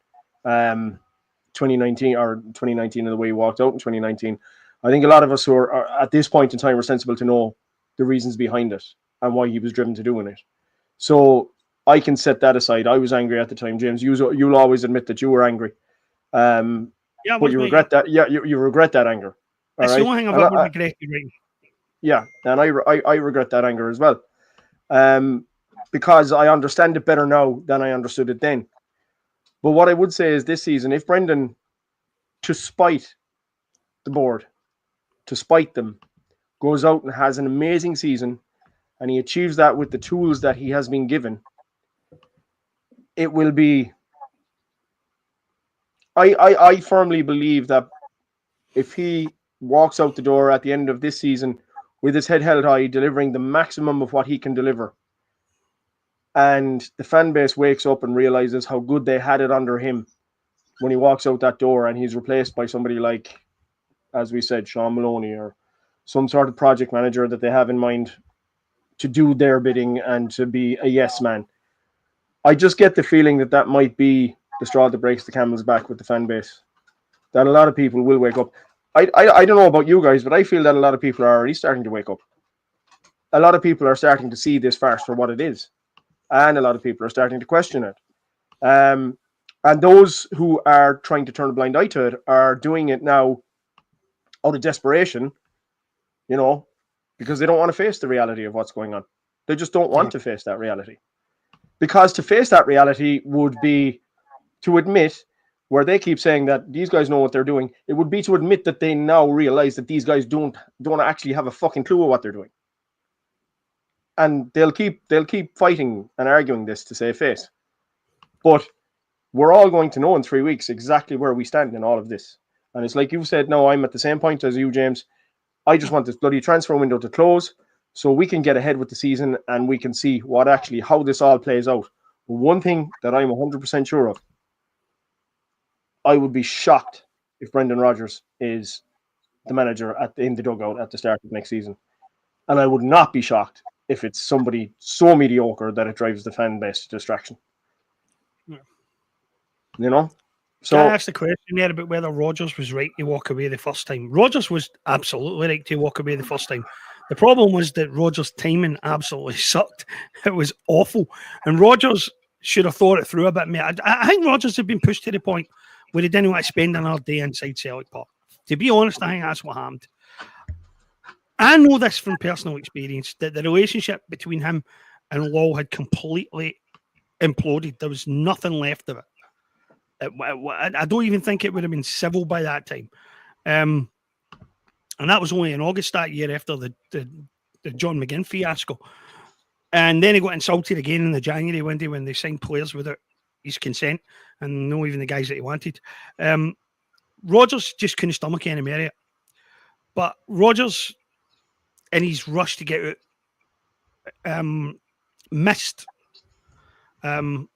2019 and the way he walked out in 2019, I think a lot of us who are at this point in time are sensible to know the reasons behind it and why he was driven to doing it. So I can set that aside. I was angry at the time, James. You'll always admit that you were angry. But you regret that. Yeah, you regret that anger. That's the only thing I've ever regretted. Right? Yeah, and I regret that anger as well, because I understand it better now than I understood it then. But what I would say is this season, if Brendan, to spite the board, to spite them, goes out and has an amazing season, and he achieves that with the tools that he has been given, it will be. I firmly believe that if he walks out the door at the end of this season with his head held high, delivering the maximum of what he can deliver, and the fan base wakes up and realizes how good they had it under him when he walks out that door and he's replaced by somebody like, as we said, Sean Maloney or some sort of project manager that they have in mind to do their bidding and to be a yes man. I just get the feeling that might be the straw that breaks the camel's back with the fan base. That a lot of people will wake up. I don't know about you guys, but I feel that a lot of people are already starting to wake up. A lot of people are starting to see this farce for what it is. And a lot of people are starting to question it. And those who are trying to turn a blind eye to it are doing it now out of desperation, because they don't want to face the reality of what's going on. They just don't want to face that reality. Because to face that reality would be to admit, where they keep saying that these guys know what they're doing, it would be to admit that they now realize that these guys don't actually have a fucking clue of what they're doing. And they'll keep fighting and arguing this to save face. But we're all going to know in 3 weeks exactly where we stand in all of this. And it's like you've said, no, I'm at the same point as you, James. I just want this bloody transfer window to close so we can get ahead with the season and we can see how this all plays out. One thing that I'm 100% sure of, I would be shocked if Brendan Rodgers is the manager in the dugout at the start of next season. And I would not be shocked if it's somebody so mediocre that it drives the fan base to distraction. Yeah. So I asked the question there about whether Rodgers was right to walk away the first time. Rodgers was absolutely right to walk away the first time. The problem was that Rodgers' timing absolutely sucked. It was awful. And Rodgers should have thought it through a bit more. I think Rodgers had been pushed to the point where he didn't want to spend another day inside Celtic Park. To be honest, I think that's what happened. I know this from personal experience, that the relationship between him and Law had completely imploded. There was nothing left of it. I don't even think it would have been civil by that time. And that was only in August that year after the John McGinn fiasco. And then he got insulted again in the January window when they signed players without his consent and not even the guys that he wanted. Rodgers just couldn't stomach any more of it. But Rodgers, in his rush to get out, missed an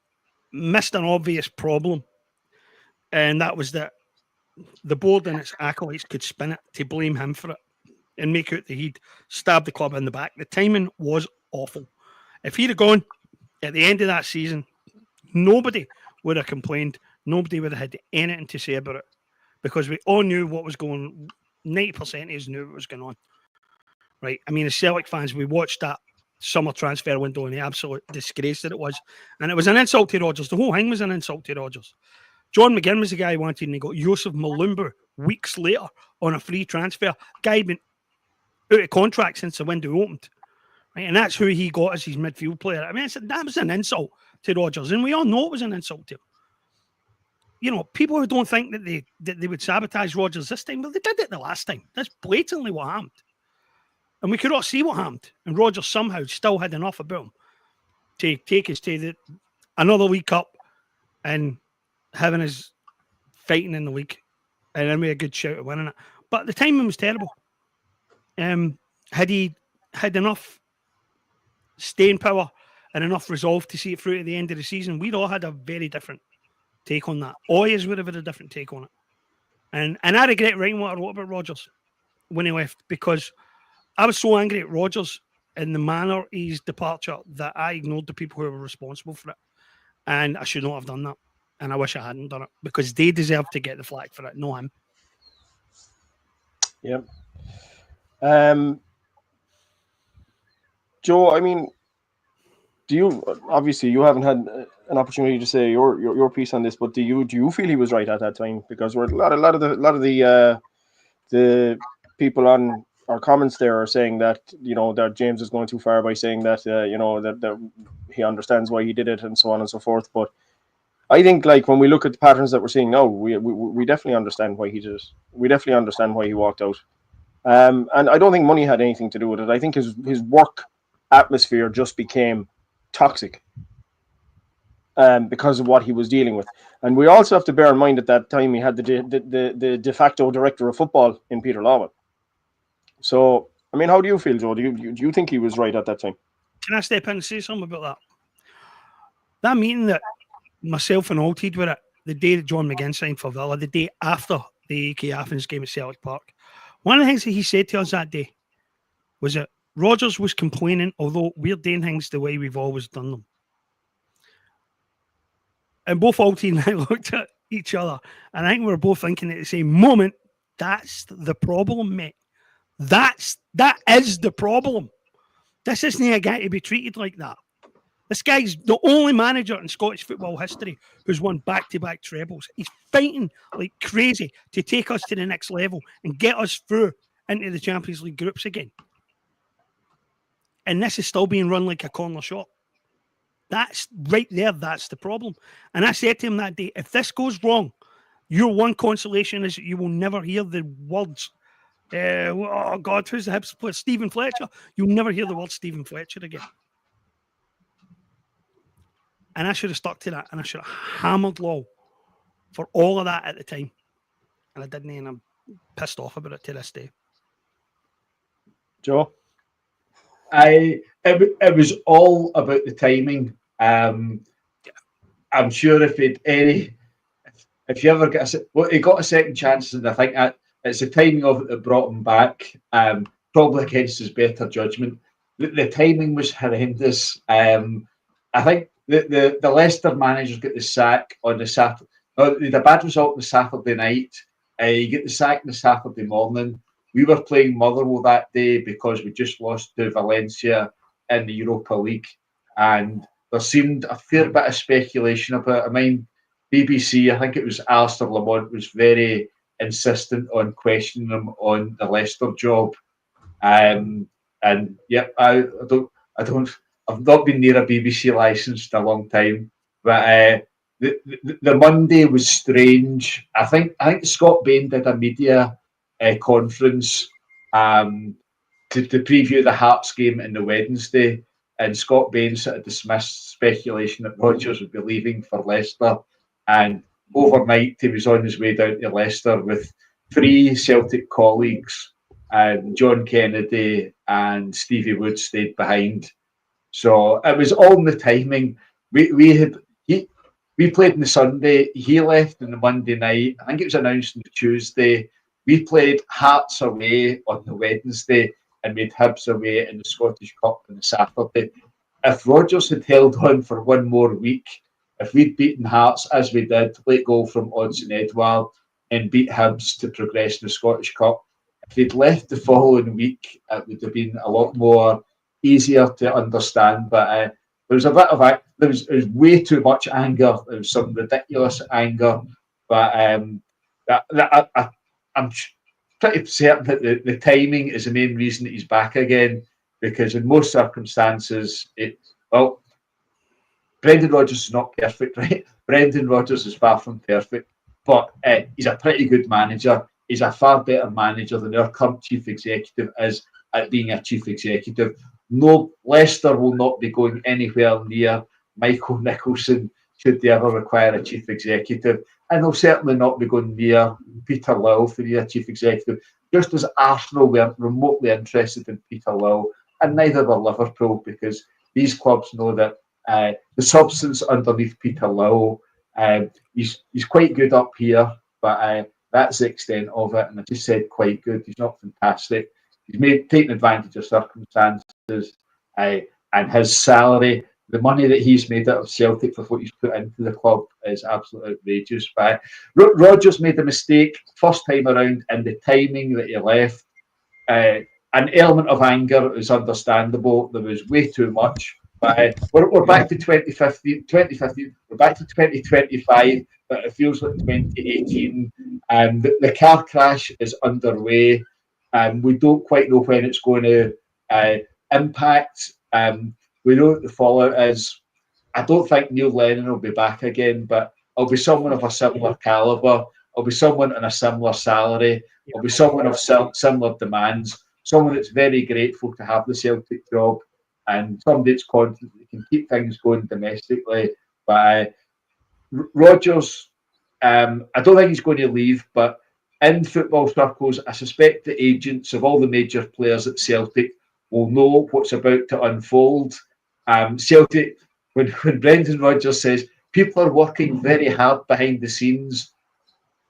obvious problem. And that was that the board and its acolytes could spin it to blame him for it and make out that he'd stabbed the club in the back. The timing was awful. If he'd have gone at the end of that season, nobody would have complained. Nobody would have had anything to say about it because we all knew what was going on. 90% of us knew what was going on. Right? I mean, as Celtic fans, we watched that summer transfer window and the absolute disgrace that it was. And it was an insult to Rodgers. The whole thing was an insult to Rodgers. John McGinn was the guy who wanted, and he got Joseph Malumba weeks later on a free transfer. Guy had been out of contract since the window opened. Right? And that's who he got as his midfield player. I mean, that was an insult to Rodgers, and we all know it was an insult to him. You know, people who don't think that they would sabotage Rodgers this time, well, they did it the last time. That's blatantly what happened. And we could all see what happened. And Rodgers somehow still had enough about him to take us to another League Cup and having us fighting in the league, and then we had a good shout at winning it. But the timing was terrible. Had he had enough staying power and enough resolve to see it through to the end of the season, we'd all had a very different take on that. Oyers would have had a different take on it. And I regret writing what I wrote about Rodgers when he left, because I was so angry at Rodgers in the manner of his departure that I ignored the people who were responsible for it. And I should not have done that. And I wish I hadn't done it, because they deserve to get the flag for it, not him. Yeah. Joe, I mean, obviously you haven't had an opportunity to say your piece on this, but do you feel he was right at that time? Because we're a lot of the people on our comments there are saying that, you know, that James is going too far by saying that, you know, that he understands why he did it and so on and so forth. But I think, like, when we look at the patterns that we're seeing now, we definitely understand why he did it. We definitely understand why he walked out. And I don't think money had anything to do with it. I think his work atmosphere just became toxic because of what he was dealing with. And we also have to bear in mind at that time he had the de facto director of football in Peter Lawwell. So, I mean, how do you feel, Joe? Do you think he was right at that time? Can I step in and say something about that? That meeting that myself and Alted were at the day that John McGinn signed for Villa, the day after the AK Athens game at Celtic Park, one of the things that he said to us that day was that Rodgers was complaining, although we're doing things the way we've always done them. And both Alted and I looked at each other, and I think we were both thinking at the same moment, that's the problem, mate. That is the problem. This isn't a guy to be treated like that. This guy's the only manager in Scottish football history who's won back-to-back trebles. He's fighting like crazy to take us to the next level and get us through into the Champions League groups again. And this is still being run like a corner shot. That's right there. That's the problem. And I said to him that day, if this goes wrong, your one consolation is that you will never hear the words, oh God, who's the Hibs player? Stephen Fletcher. You'll never hear the word Stephen Fletcher again. And I should have stuck to that, and I should have hammered Law for all of that at the time. And I didn't, and I'm pissed off about it to this day. Joe? It was all about the timing. I'm sure if you ever get he got a second chance, and I think it's the timing of it that brought him back, probably against his better judgment. The timing was horrendous. I think the Leicester managers got the sack on the They had a bad result the Saturday night. You get the sack the Saturday morning. We were playing Motherwell that day because we just lost to Valencia in the Europa League. And there seemed a fair bit of speculation about it. I mean, BBC, I think it was Alistair Lamont, was very insistent on questioning him on the Leicester job. And yep, I've not been near a BBC license in a long time, but the Monday was strange. I think Scott Bain did a media conference to preview the Hearts game in the Wednesday, and Scott Bain sort of dismissed speculation that Rodgers would be leaving for Leicester, and overnight he was on his way down to Leicester with 3 Celtic colleagues, and John Kennedy and Stevie Wood stayed behind. So it was all in the timing. We played on the Sunday. He left on the Monday night. I think it was announced on the Tuesday. We played Hearts away on the Wednesday and made Hibs away in the Scottish Cup on the Saturday. If Rodgers had held on for one more week, if we'd beaten Hearts as we did, late goal from Odsonne Edouard, and beat Hibs to progress in the Scottish Cup, if he'd left the following week, it would have been a lot more easier to understand. But there was a bit of there was way too much anger. There was some ridiculous anger, but I'm pretty certain that the timing is the main reason that he's back again. Because in most circumstances, Brendan Rodgers is not perfect, right? Brendan Rodgers is far from perfect, but he's a pretty good manager. He's a far better manager than our current chief executive is at being a chief executive. No, Leicester will not be going anywhere near Michael Nicholson should they ever require a chief executive. And they'll certainly not be going near Peter Lowell for the chief executive, just as Arsenal weren't remotely interested in Peter Lowell, and neither were Liverpool, because these clubs know that the substance underneath Peter Lowell, he's quite good up here, but that's the extent of it. And I just said quite good. He's not fantastic. He's taken advantage of circumstances, and his salary, the money that he's made out of Celtic for what he's put into the club is absolutely outrageous. But Rodgers made a mistake first time around in the timing that he left. An element of anger is understandable. There was way too much. But we're back to 2015. We're back to 2025, but it feels like 2018. The car crash is underway. We don't quite know when it's going to impact. We know what the fallout is. I don't think Neil Lennon will be back again, but it'll be someone of a similar calibre. It'll be someone on a similar salary. It'll be someone of similar demands. Someone that's very grateful to have the Celtic job, and somebody that's confident that can keep things going domestically. But Rodgers, I don't think he's going to leave, but in football circles, I suspect the agents of all the major players at Celtic will know what's about to unfold. Celtic, when Brendan Rodgers says people are working very hard behind the scenes,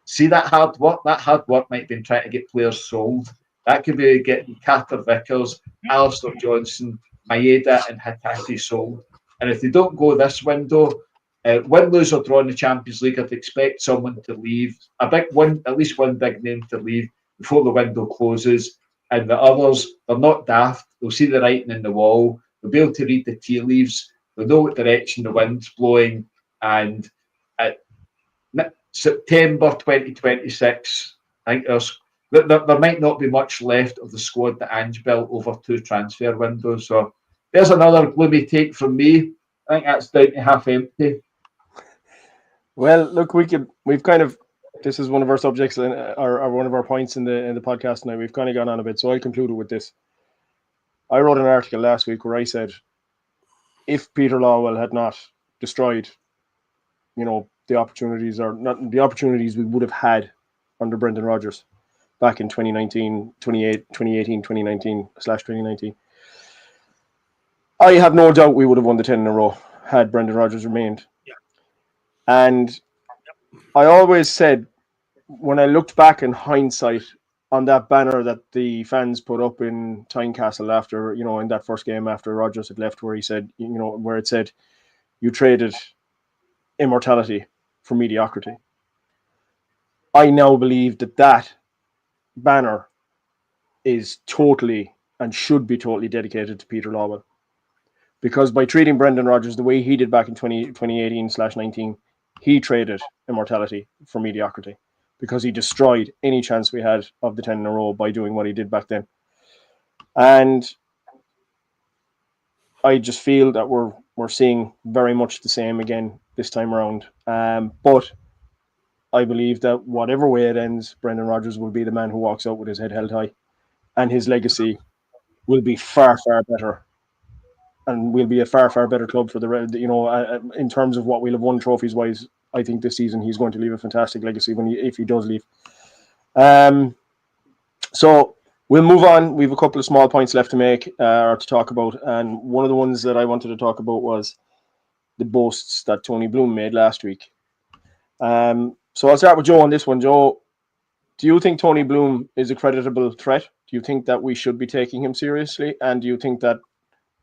see that hard work? That hard work might be trying to get players sold. That could be getting Carter Vickers, Alistair Johnson, Maeda and Hatate sold. And if they don't go this window, win, lose or draw in the Champions League, I'd expect someone to leave, at least one big name to leave before the window closes. And the others, they're not daft. They'll see the writing in the wall. They'll be able to read the tea leaves. They'll know what direction the wind's blowing. And at September 2026, I think there might not be much left of the squad that Ange built over 2 transfer windows. So there's another gloomy take from me. I think that's down to half empty. Well, look, this is one of our subjects or one of our points in the podcast now. We've kind of gone on a bit, so I'll conclude it with this. I wrote an article last week where I said, if Peter Lawwell had not destroyed, the opportunities we would have had under Brendan Rodgers back in 2018, 2019/2019, I have no doubt we would have won the 10 in a row had Brendan Rodgers remained. Yeah. And I always said, when I looked back in hindsight on that banner that the fans put up in Tynecastle after, in that first game after Rodgers had left, where he said, where it said, you traded immortality for mediocrity. I now believe that banner is totally and should be totally dedicated to Peter Lawwell. Because by treating Brendan Rodgers the way he did back in 2018/19, he traded immortality for mediocrity, because he destroyed any chance we had of the 10 in a row by doing what he did back then. And I just feel that we're seeing very much the same again this time around. But I believe that whatever way it ends, Brendan Rodgers will be the man who walks out with his head held high, and his legacy will be far, far better, and we'll be a far, far better club for in terms of what we'll have won trophies wise. I think this season he's going to leave a fantastic legacy if he does leave. So we'll move on. We have a couple of small points left to make or to talk about, and one of the ones that I wanted to talk about was the boasts that Tony Bloom made last week. So I'll start with Joe on this one. Joe, do you think Tony Bloom is a creditable threat? Do you think that we should be taking him seriously? And do you think that,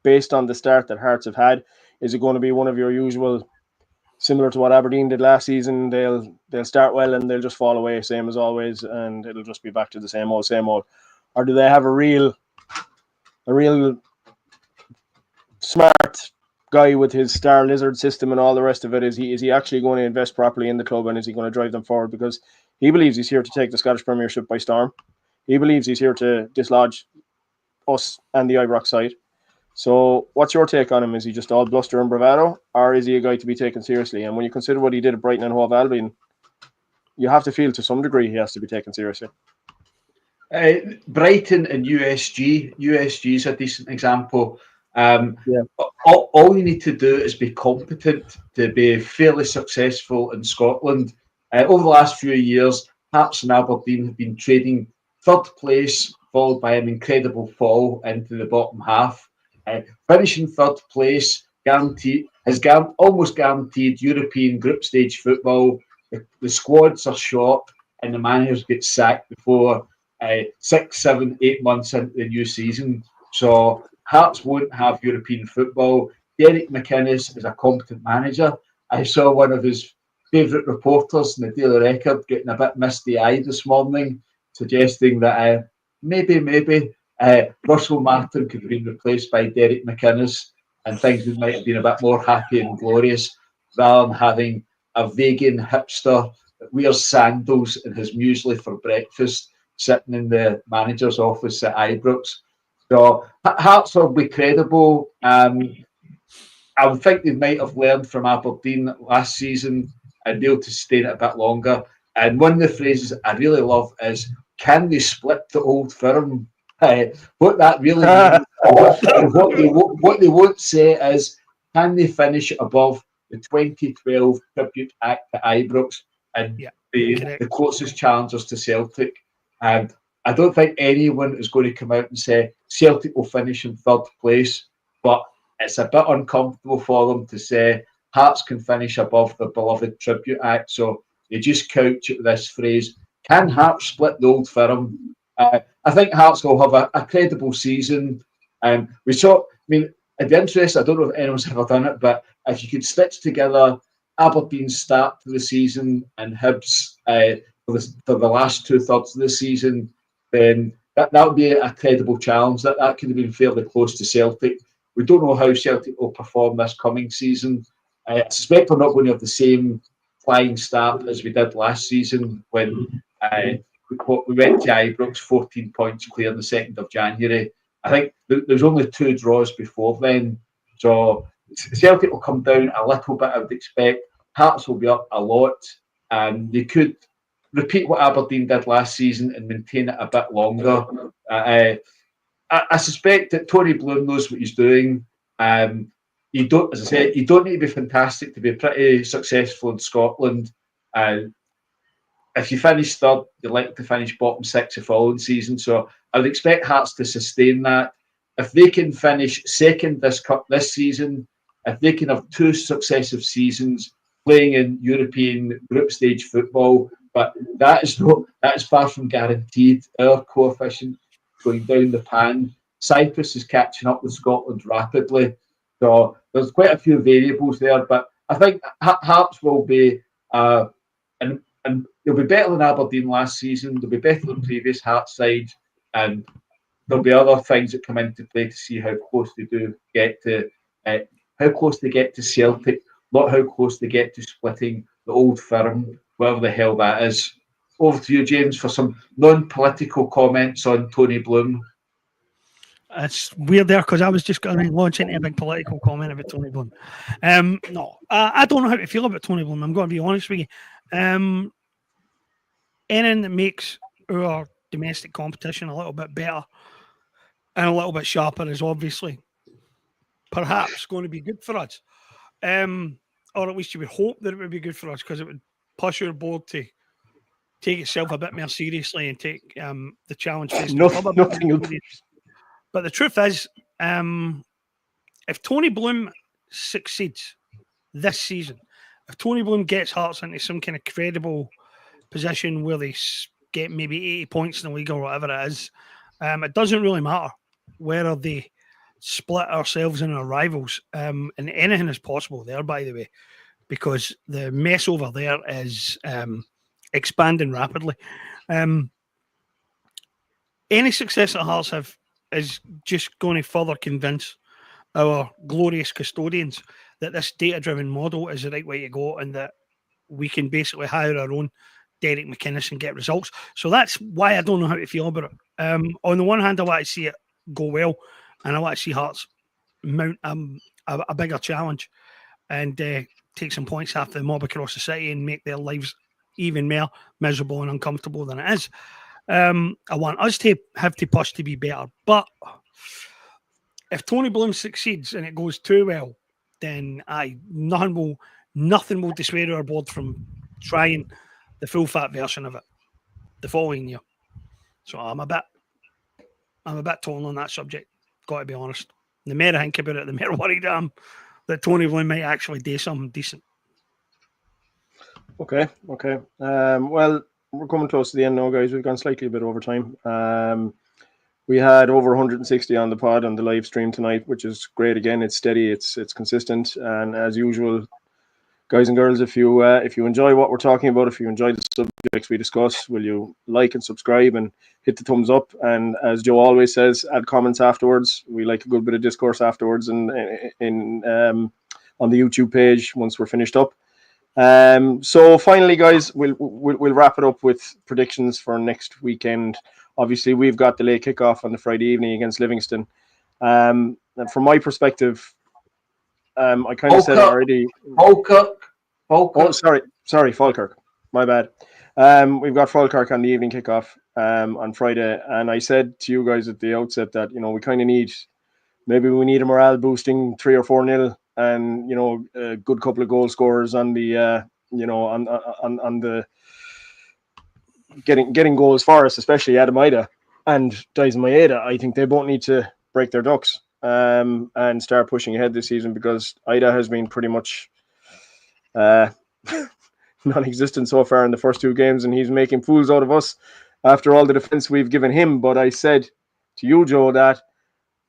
based on the start that Hearts have had, is it going to be one of your usual, similar to what Aberdeen did last season? They'll start well and they'll just fall away, same as always, and it'll just be back to the same old, or do they have a real smart guy with his Star Lizard system and all the rest of it? Is he actually going to invest properly in the club, and is he going to drive them forward? Because he believes he's here to take the Scottish Premiership by storm. He believes he's here to dislodge us and the Ibrox side. So what's your take on him? Is he just all bluster and bravado, or is he a guy to be taken seriously? And when you consider what he did at Brighton and Hove Albion, you have to feel to some degree he has to be taken seriously. Brighton and USG. USG is a decent example. All you need to do is be competent to be fairly successful in Scotland. Over the last few years, Hearts and Aberdeen have been trading third place, followed by an incredible fall into the bottom half. Finishing third place almost guaranteed European group stage football. The squads are short, and the managers get sacked before 6, 7, 8 months into the new season. So Hearts won't have European football. Derek McInnes is a competent manager. I saw one of his favourite reporters in the Daily Record getting a bit misty-eyed this morning, suggesting that maybe Russell Martin could have been replaced by Derek McInnes, and things might have been a bit more happy and glorious, rather than having a vegan hipster that wears sandals and has muesli for breakfast sitting in the manager's office at Ibrox. So Hearts will be credible. I would think they might have learned from Aberdeen last season and be able to sustain it a bit longer. And one of the phrases I really love is, can they split the old firm? What that really means, what they won't say is, can they finish above the 2012 tribute act to Ibrox and the closest challengers to Celtic? And I don't think anyone is going to come out and say Celtic will finish in third place, but it's a bit uncomfortable for them to say Hearts can finish above the beloved tribute act. So they just couch it with this phrase, can Hearts split the old firm? I think Hearts will have a credible season. We saw, it'd be interesting, I don't know if anyone's ever done it, but if you could stitch together Aberdeen's start to the season and Hibs for the last 2/3 of the season, then that would be a credible challenge. That could have been fairly close to Celtic. We don't know how Celtic will perform this coming season. I suspect we're not going to have the same flying start as we did last season when we went to Ibrox 14 points clear on the 2nd of January. I think there's only 2 draws before then. So Celtic will come down a little bit, I would expect. Hearts will be up a lot. And they could repeat what Aberdeen did last season and maintain it a bit longer. I suspect that Tony Bloom knows what he's doing. You don't, as I said, you don't need to be fantastic to be pretty successful in Scotland. If you finish third, you'd like to finish bottom 6 the following season. So I would expect Hearts to sustain that. If they can finish second this season, if they can have 2 successive seasons playing in European group stage football, but that is far from guaranteed. Our coefficient going down the pan. Cyprus is catching up with Scotland rapidly. So there's quite a few variables there, but I think Hearts will be an and they'll be better than Aberdeen last season. They'll be better than previous Hearts side, and there'll be other things that come into play to see how close they do get to Celtic, not how close they get to splitting the Old Firm, whatever the hell that is. Over to you, James, for some non-political comments on Tony Bloom. It's weird there because I was just going to launch into a big political comment about Tony Bloom. No, I don't know how to feel about Tony Bloom. I'm going to be honest with you. Anything that makes our domestic competition a little bit better and a little bit sharper is obviously perhaps going to be good for us. Or at least you would hope that it would be good for us because it would push our board to take itself a bit more seriously and take the challenge facing the club a bit more seriously. But the truth is, if Tony Bloom succeeds this season, if Tony Bloom gets Hearts into some kind of credible position where they get maybe 80 points in the league or whatever it is, it doesn't really matter whether they split ourselves and our rivals. And anything is possible there, by the way, because the mess over there is expanding rapidly. Any success that Hearts have is just going to further convince our glorious custodians that this data-driven model is the right way to go and that we can basically hire our own Derek McInnes and get results. So that's why I don't know how to feel about it. On the one hand, I want to see it go well, and I want to see Hearts mount a bigger challenge and take some points after the mob across the city and make their lives even more miserable and uncomfortable than it is. I want us to have to push to be better. But if Tony Bloom succeeds and it goes too well, then nothing will dissuade our board from trying the full fat version of it the following year. So I'm a bit torn on that subject, got to be honest. The more I think about it, the more worried I am that Tony Bloom might actually do something decent. Okay. Well, we're coming close to the end now, guys. We've gone slightly a bit over time. We had over 160 on the pod on the live stream tonight, which is great. Again, it's steady, it's consistent, and as usual, guys and girls, if you enjoy what we're talking about, if you enjoy the subjects we discuss, will you like and subscribe and hit the thumbs up? And as Joe always says, add comments afterwards. We like a good bit of discourse afterwards, and on the YouTube page once we're finished up. So finally, guys, we'll wrap it up with predictions for next weekend. Obviously, we've got the late kickoff on the Friday evening against Livingston. And from my perspective, I kind of said it already. Falkirk. Oh, sorry, Falkirk. My bad. We've got Falkirk on the evening kickoff on Friday, and I said to you guys at the outset that we kind of need a morale boosting 3 or 4-0. And a good couple of goal scorers on the on the getting goals for us, especially Adam Ida and Dyson Maeda. I think they both need to break their ducks and start pushing ahead this season, because Ida has been pretty much non-existent so far in the first 2 games, and he's making fools out of us after all the defense we've given him. But I said to you, Joe, that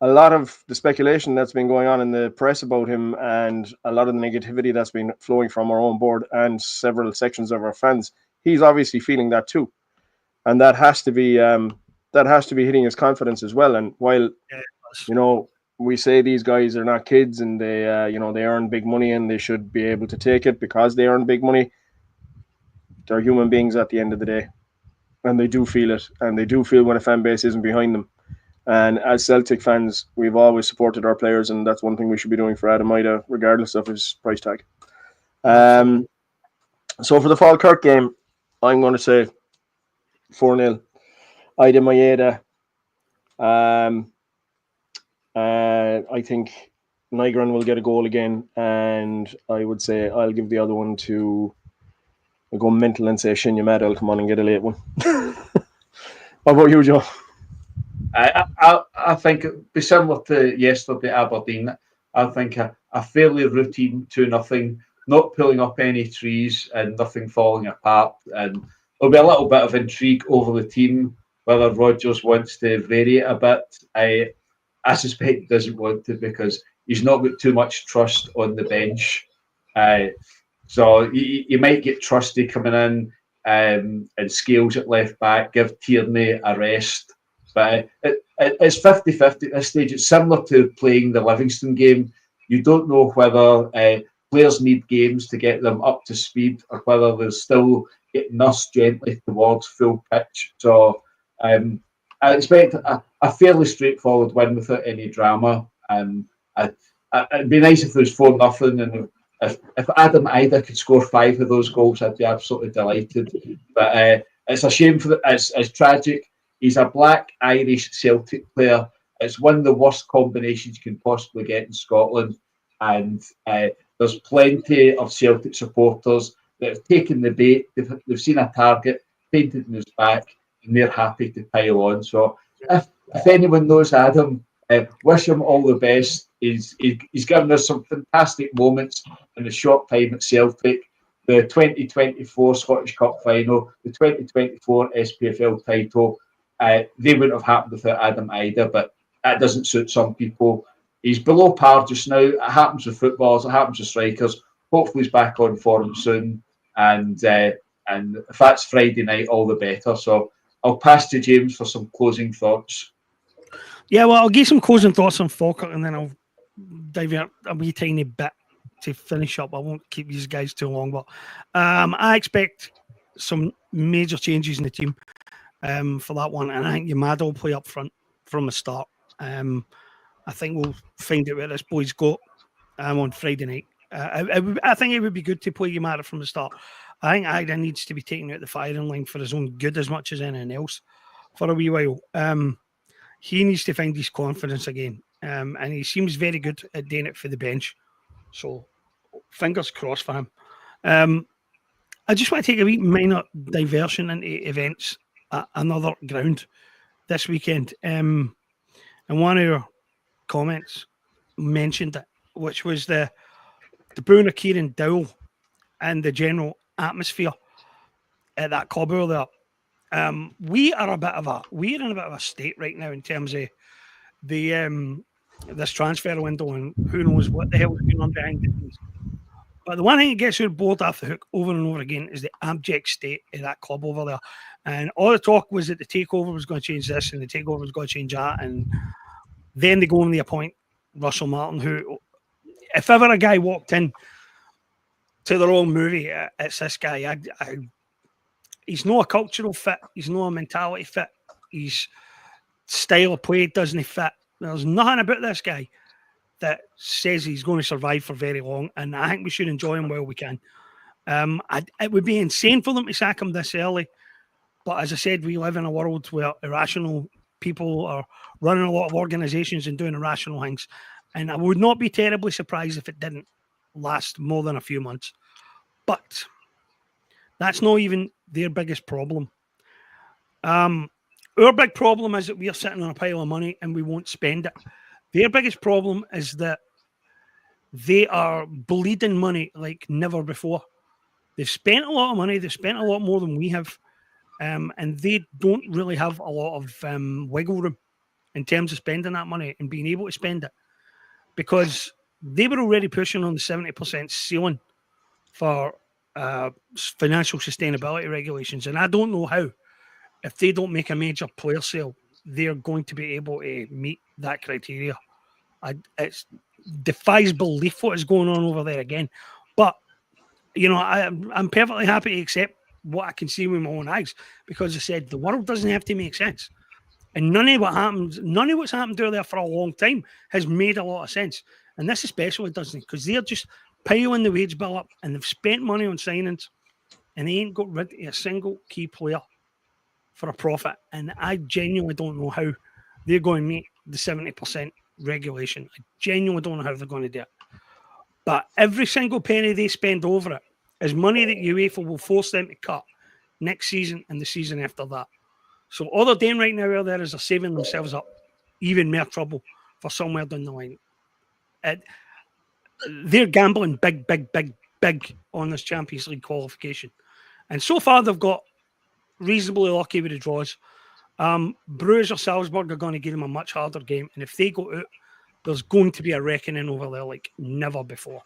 a lot of the speculation that's been going on in the press about him and a lot of the negativity that's been flowing from our own board and several sections of our fans, he's obviously feeling that too. And that has to be hitting his confidence as well. And while, we say these guys are not kids and they earn big money and they should be able to take it because they earn big money, they're human beings at the end of the day. And they do feel it. And they do feel when a fan base isn't behind them. And as Celtic fans, we've always supported our players, and that's one thing we should be doing for Adam Ida, regardless of his price tag. So for the Falkirk game, I'm going to say 4-0. Ida Maeda. I think Nygren will get a goal again, and I would say I'll give the other one to... I'll go mental and say Shinya Mad will come on and get a late one. What about you, Joe? I think it'd be similar to yesterday at Aberdeen. I think a fairly routine 2-0, not pulling up any trees and nothing falling apart. And there'll be a little bit of intrigue over the team, whether Rodgers wants to vary it a bit. I suspect he doesn't want to, because he's not got too much trust on the bench. So you might get Trusty coming in. and Scales at left back, give Tierney a rest. But it's 50-50 at this stage. It's similar to playing the Livingston game. You don't know whether players need games to get them up to speed or whether they're still getting nursed gently towards full pitch. So I expect a fairly straightforward win without any drama. It'd be nice if there was 4-0, and if Adam Ida could score 5 of those goals, I'd be absolutely delighted. But it's a shame it's tragic. He's a black Irish Celtic player. It's one of the worst combinations you can possibly get in Scotland, and there's plenty of Celtic supporters that have taken the bait. They've seen a target painted in his back, and they're happy to pile on. So if anyone knows Adam, wish him all the best. He's given us some fantastic moments in the short time at Celtic. The 2024 Scottish Cup final, the 2024 SPFL title, they wouldn't have happened without Adam Ida, but that doesn't suit some people. He's below par just now. It happens with footballers, it happens with strikers. Hopefully he's back on form soon, and if that's Friday night, all the better. So I'll pass to James for some closing thoughts. Yeah, well, I'll give some closing thoughts on Falkirk, and then I'll divert a wee tiny bit to finish up. I won't keep these guys too long, but I expect some major changes in the team for that one, and I think Yamada will play up front from the start. I think we'll find out where this boy's got on Friday night. I think it would be good to play Yamada from the start. I think Ida needs to be taken out the firing line for his own good as much as anything else for a wee while. He needs to find his confidence again, and he seems very good at doing it for the bench. So fingers crossed for him. I just want to take a wee minor diversion into events at another ground this weekend. And one of your comments mentioned it, which was the booing of Kieran Dowell and the general atmosphere at that club there. We're in a bit of a state right now in terms of the this transfer window, and who knows what the hell is going on behind the scenes. But the one thing that gets your board off the hook over and over again is the abject state of that club over there. And all the talk was that the takeover was going to change this and the takeover was going to change that. And then they go and they appoint Russell Martin, who, if ever a guy walked in to the wrong movie, it's this guy. He's not a cultural fit. He's not a mentality fit. His style of play doesn't fit. There's nothing about this guy that says he's going to survive for very long, and I think we should enjoy him while we can. It would be insane for them to sack him this early, but as I said, we live in a world where irrational people are running a lot of organisations and doing irrational things, and I would not be terribly surprised if it didn't last more than a few months. But that's not even their biggest problem. Our big problem is that we are sitting on a pile of money and we won't spend it. Their biggest problem is that they are bleeding money like never before. They've spent a lot of money. They've spent a lot more than we have. And they don't really have a lot of wiggle room in terms of spending that money and being able to spend it, because they were already pushing on the 70% ceiling for financial sustainability regulations. And I don't know how, if they don't make a major player sale, they're going to be able to meet that criteria. It defies belief what is going on over there again. But, you know, I'm perfectly happy to accept what I can see with my own eyes, because I said the world doesn't have to make sense. And none of what's happened there for a long time has made a lot of sense. And this especially doesn't, because they're just piling the wage bill up and they've spent money on signings and they ain't got rid of a single key player for a profit. And I genuinely don't know how they're going to meet the 70% regulation. I genuinely don't know how they're going to do it. But every single penny they spend over it is money that UEFA will force them to cut next season and the season after that. So all they're doing right now there is they're saving themselves up even more trouble for somewhere down the line. They're gambling big on this Champions League qualification. And so far they've got reasonably lucky with the draws. Bruges or Salzburg are going to give them a much harder game. And if they go out, there's going to be a reckoning over there like never before.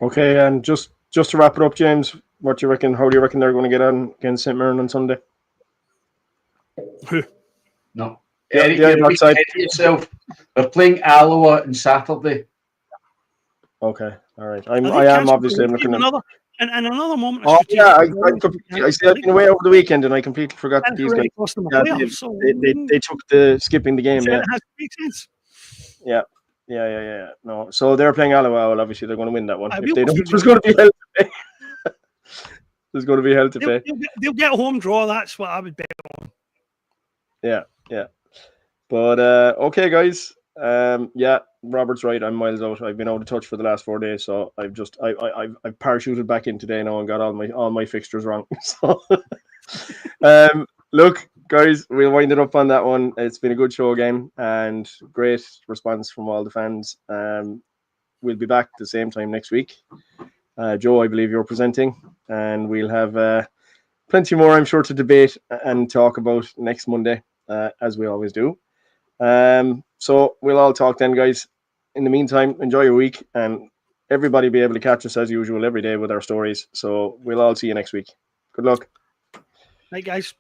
Okay, and just to wrap it up, James, What do you reckon? How do you reckon they're going to get on against St. Mirren on Sunday? No. Yeah, Eric, you're ahead of yourself. They're playing Alloa on Saturday. Okay, all right. I am obviously looking at another moment. Oh yeah, I see. I've been away over the weekend, and I completely forgot that these guys. They took the skipping the game. Yeah, it has to make sense. Yeah. No, so they're playing Alloa. Well, obviously they're going to win that one. If they don't, there's going to be hell to pay. There's going to be hell to pay. They'll get a home draw. That's what I would bet on. Yeah. But okay, guys. Yeah, Robert's right. I'm miles out. I've been out of touch for the last 4 days, so I've parachuted back in today now and got all my fixtures wrong. So, look, guys, we'll wind it up on that one. It's been a good show again and great response from all the fans. We'll be back the same time next week. Joe, I believe you're presenting, and we'll have plenty more, I'm sure, to debate and talk about next Monday, as we always do. So we'll all talk then, guys. In the meantime, enjoy your week, and everybody be able to catch us as usual every day with our stories. So we'll all see you next week. Good luck. Night, guys.